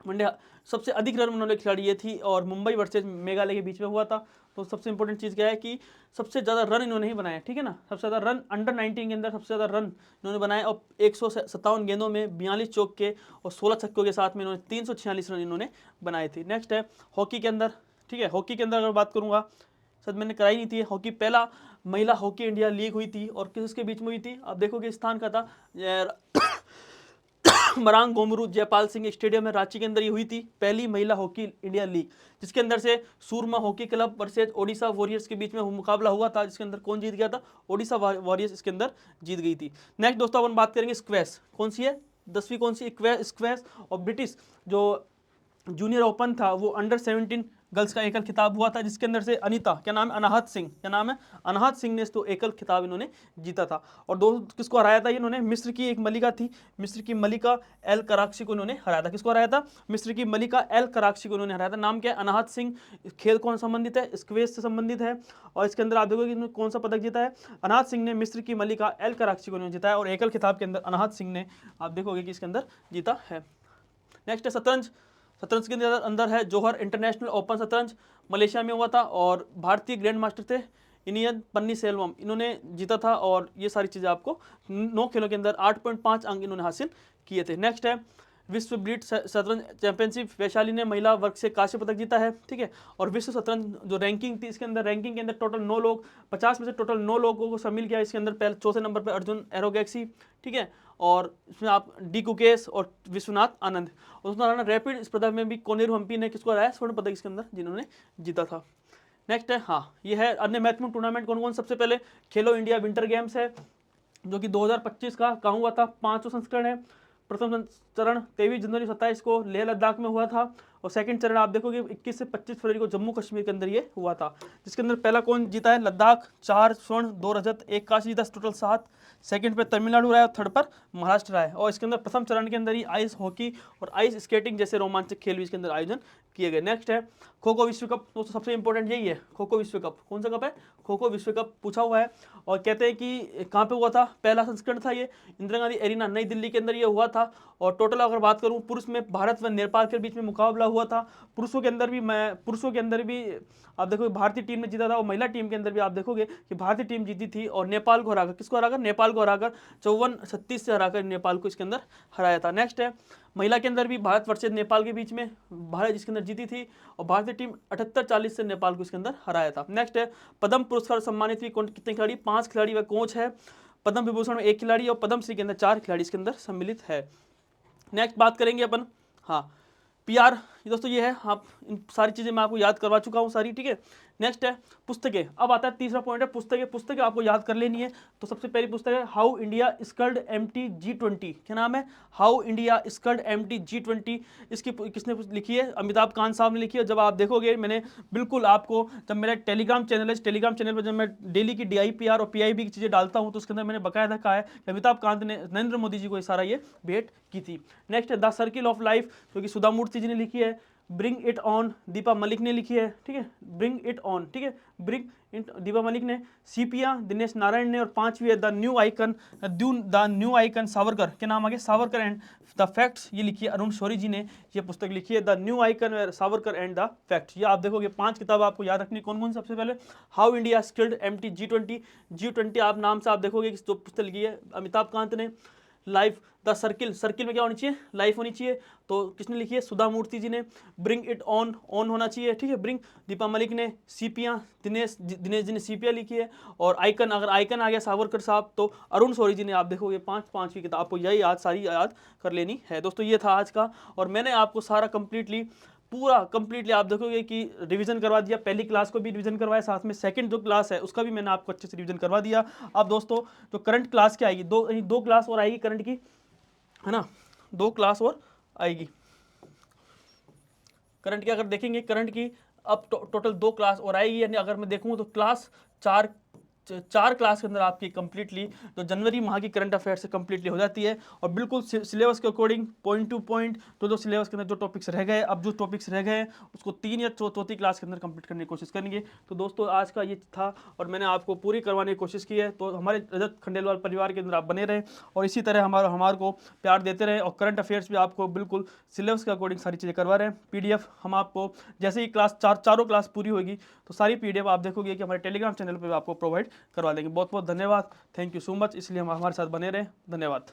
वनडे सबसे अधिक रन उन्होंने खिलाड़ी ये थी, और मुंबई वर्सेज मेघालय के बीच में हुआ था। तो सबसे इंपॉर्टेंट चीज़ क्या है कि सबसे ज़्यादा रन इन्होंने ही बनाए, ठीक है ना। सबसे ज़्यादा रन अंडर 19 के अंदर सबसे ज़्यादा रन इन्होंने बनाए, और 157 गेंदों में 42 चौके और 16 छक्कों के साथ में इन्होंने 346 रन इन्होंने बनाए थे। नेक्स्ट है हॉकी के अंदर, ठीक है। हॉकी के अंदर अगर बात करूँगा, शायद मैंने कराई नहीं थी हॉकी, पहला महिला हॉकी इंडिया लीग हुई थी, और किसके बीच में हुई थी? आप देखोगे स्थान का था मरांग गोमरू जयपाल सिंह स्टेडियम में रांची के अंदर ये हुई थी पहली महिला हॉकी इंडिया लीग, जिसके अंदर से Soorma hockey club versus Odisha warriors के बीच में मुकाबला हुआ था, जिसके अंदर कौन जीत गया था? ओडिशा वॉरियर्स इसके अंदर जीत गई थी। नेक्स्ट दोस्तों अपन बात करेंगे स्क्वैश, कौन सी है? 10वीं कौन सी? स्क्वैश। और ब्रिटिश जो जूनियर ओपन था वो अंडर 17 गर्ल्स का एकल खिताब हुआ था, जिसके अंदर से अनीता, क्या नाम है? अनाहत सिंह, क्या नाम है? अनाहत सिंह ने इसको एकल खिताब इन्होंने जीता था। और दो किसको हराया था इन्होंने? मिस्र की एक मलिका थी, मिस्र की मलिका एल कराक्शी को इन्होंने हराया था। किसको हराया था? मिस्र की मलिका एल कराक्शी को इन्होंने हराया था। नाम क्या है? अनाहत सिंह। खेल कौन संबंधित है? स्क्वैश से संबंधित है। और इसके अंदर आप देखोगे इन्होंने कौन सा पदक जीता है? अनाहत सिंह ने मिस्र की मलिका एल कराक्शी को इन्होंने जीता है, और एकल खिताब के अंदर अनाहत सिंह ने आप देखोगे कि इसके अंदर जीता है। नेक्स्ट है शतरंज। शतरंज के अंदर है जौहर इंटरनेशनल ओपन शतरंज, मलेशिया में हुआ था, और भारतीय ग्रैंड मास्टर थे इनियन पन्नीसेल्वम, इन्होंने जीता था। और ये सारी चीज़ें आपको 9 खेलों के अंदर 8.5 अंक इन्होंने हासिल किए थे। नेक्स्ट है विश्व ब्लिट्ज शतरंज चैंपियनशिप, वैशाली ने महिला वर्ग से कांस्य पदक जीता है, ठीक है। और विश्व शतरंज जो रैंकिंग थी, इसके अंदर रैंकिंग के अंदर टोटल 9 लोग, 50 में से टोटल 9 लोगों को शामिल किया। इसके अंदर पहले चौथे नंबर पर अर्जुन एरोगैक्सी, ठीक है। और इसमें आप डी कुकेश और विश्वनाथ आनंद। और उस दौरान रैपिड स्पर्धा में भी कोनेरू हम्पी ने किसको हराया? स्वर्ण पदक इसके अंदर जिन्होंने जीता था। नेक्स्ट है, हाँ ये है अन्य महत्वपूर्ण टूर्नामेंट कौन कौन? सबसे पहले खेलो इंडिया विंटर गेम्स है, जो कि 2025 का कहाँ हुआ था? 5वां संस्करण है। प्रथम चरण 23 जनवरी 27 को लेह लद्दाख में हुआ था, और सेकंड चरण आप देखोगे 21 से 25 फरवरी को जम्मू कश्मीर के अंदर ये हुआ था, जिसके अंदर पहला कौन जीता है? लद्दाख, 4 स्वर्ण 2 रजत 1 कांस्य जीता, टोटल 7। सेकंड पे तमिलनाडु रहा है, और थर्ड पर महाराष्ट्र रहा है। और इसके अंदर प्रथम चरण के अंदर ही आइस हॉकी और आइस स्केटिंग जैसे रोमांचक खेल भी इसके अंदर आयोजन किए गए। नेक्स्ट है खो खो विश्व कप। दोस्तों सबसे इंपॉर्टेंट यही है, खो खो विश्व कप। कौन सा कप है? खो खो विश्व कप पूछा हुआ है। और कहते हैं कि कहाँ पे हुआ था? पहला संस्करण था ये इंदिरा गांधी एरिना नई दिल्ली के अंदर ये हुआ था। और टोटल अगर बात करूँ, पुरुष में भारत व नेपाल के बीच में मुकाबला हुआ था। पुरुषों के अंदर भी आप देखोगे भारतीय टीम ने जीता था, और महिला टीम के अंदर भी आप देखोगे कि भारतीय टीम जीती थी, और नेपाल को हराकर, किसको हराकर? नेपाल को हराकर 54-36 से हराकर नेपाल को इसके अंदर हराया था। नेक्स्ट है महिला के अंदर भी भारत वर्सेज नेपाल के बीच में भारत जिसके अंदर जीती थी, और भारतीय टीम 78-40 से नेपाल को इसके अंदर हराया था। नेक्स्ट है पद्म पुरस्कार सम्मानित हुई कितने खिलाड़ी? 5 खिलाड़ी व कोच है। पद्म विभूषण में 1 खिलाड़ी, और पद्म श्री के अंदर 4 खिलाड़ी इसके अंदर सम्मिलित है। नेक्स्ट बात करेंगे अपन, हाँ पीआर। दोस्तों ये है, आप इन सारी चीज़ें मैं आपको याद करवा चुका हूँ सारी, ठीक है। नेक्स्ट है पुस्तकें। अब आता है तीसरा पॉइंट है पुस्तकें। पुस्तकें आपको याद कर लेनी है। तो सबसे पहली पुस्तक है हाउ इंडिया स्कल्ड एम्प्टी G20। क्या नाम है? हाउ इंडिया स्कल्ड एम्प्टी G20। इसकी किसने लिखी है? अमिताभ कांत साहब ने लिखी है। जब आप देखोगे, मैंने बिल्कुल आपको, जब मेरा टेलीग्राम चैनल है, टेलीग्राम चैनल पर जब मैं डेली की DIPR और PIB की चीज़ें डालता हूँ, तो उसके अंदर मैंने बकायदा कहा है कि अमिताभ कांत ने नरेंद्र मोदी जी को ये सारा ये भेंट की थी। नेक्स्ट है द सर्किल ऑफ लाइफ, जो कि सुधा मूर्ति जी ने लिखी है। Bring it on Deepa Malik ने लिखी है, ठीक है। ब्रिंग इट ऑन, ठीक है, ब्रिंग इट दीपा मलिक ने। सीपिया दिनेश नारायण ने। और 5वीं है द न्यू आइकन सावरकर, के नाम आगे सावरकर एंड द फैक्ट्स, ये लिखी है अरुण शौरी जी ने ये पुस्तक लिखी है, the new icon Savarkar and the facts. ये आप देखोगे 5 किताब आपको याद रखनी। कौन कौन? सबसे पहले how India skilled empty G20 आप नाम से आप देखोगे कि जो पुस्तक लिखी है अमिताभ कांत ने। लाइफ, द सर्किल, सर्किल में क्या होनी चाहिए, लाइफ होनी चाहिए। तो किसने लिखी है, सुधा मूर्ति जी ने। ब्रिंग इट ऑन, ऑन होना चाहिए, ठीक है। ब्रिंग, दीपा मलिक ने। सीपियाँ, दिनेश जी ने सीपियाँ लिखी है। और आइकन, अगर आइकन आ गया सावरकर साहब, तो अरुण शौरी जी ने। आप देखोगे 5 की किताब, आपको यही याद, सारी याद कर लेनी है दोस्तों। ये था आज का, और मैंने आपको सारा कंप्लीटली आप देखोगे कि रिवीजन करवा दिया। पहली क्लास को भी रिवीजन करवाया, साथ में सेकंड जो क्लास है उसका भी मैंने आपको अच्छे से रिवीजन करवा दिया। अब दोस्तों जो करंट क्लास क्या आएगी, दो क्लास और आएगी करंट की, है ना, 2 क्लास और आएगी करंट की। अगर देखेंगे करंट की, अब टोटल 2 क्लास और आएगी, यानी अगर मैं देखूँ तो क्लास 4 क्लास के अंदर आपकी कंप्लीटली जो जनवरी माह की करंट अफेयर से कंप्लीटली हो जाती है। और बिल्कुल सिलेबस के अकॉर्डिंग, पॉइंट टू पॉइंट, जो सिलेबस के अंदर जो टॉपिक्स रह गए, अब जो टॉपिक्स रह गए उसको 3 या चौथी क्लास के अंदर कंप्लीट करने की कोशिश करेंगे। तो दोस्तों आज का ये था, और मैंने आपको पूरी करवाने की कोशिश की है। तो हमारे रजत खंडेलवाल परिवार के अंदर आप बने रहें, और इसी तरह हमारे को प्यार देते रहें। और करंट अफेयर्स भी आपको बिल्कुल सिलेबस के अकॉर्डिंग सारी चीज़ें करवा रहे हैं। PDF हम आपको जैसे ही चारों क्लास पूरी होगी, तो सारी PDF आप देखोगे कि हमारे टेलीग्राम चैनल पर आपको प्रोवाइड करवा देंगे। बहुत बहुत धन्यवाद, थैंक यू सो मच। इसलिए हम हमारे साथ बने रहें, धन्यवाद।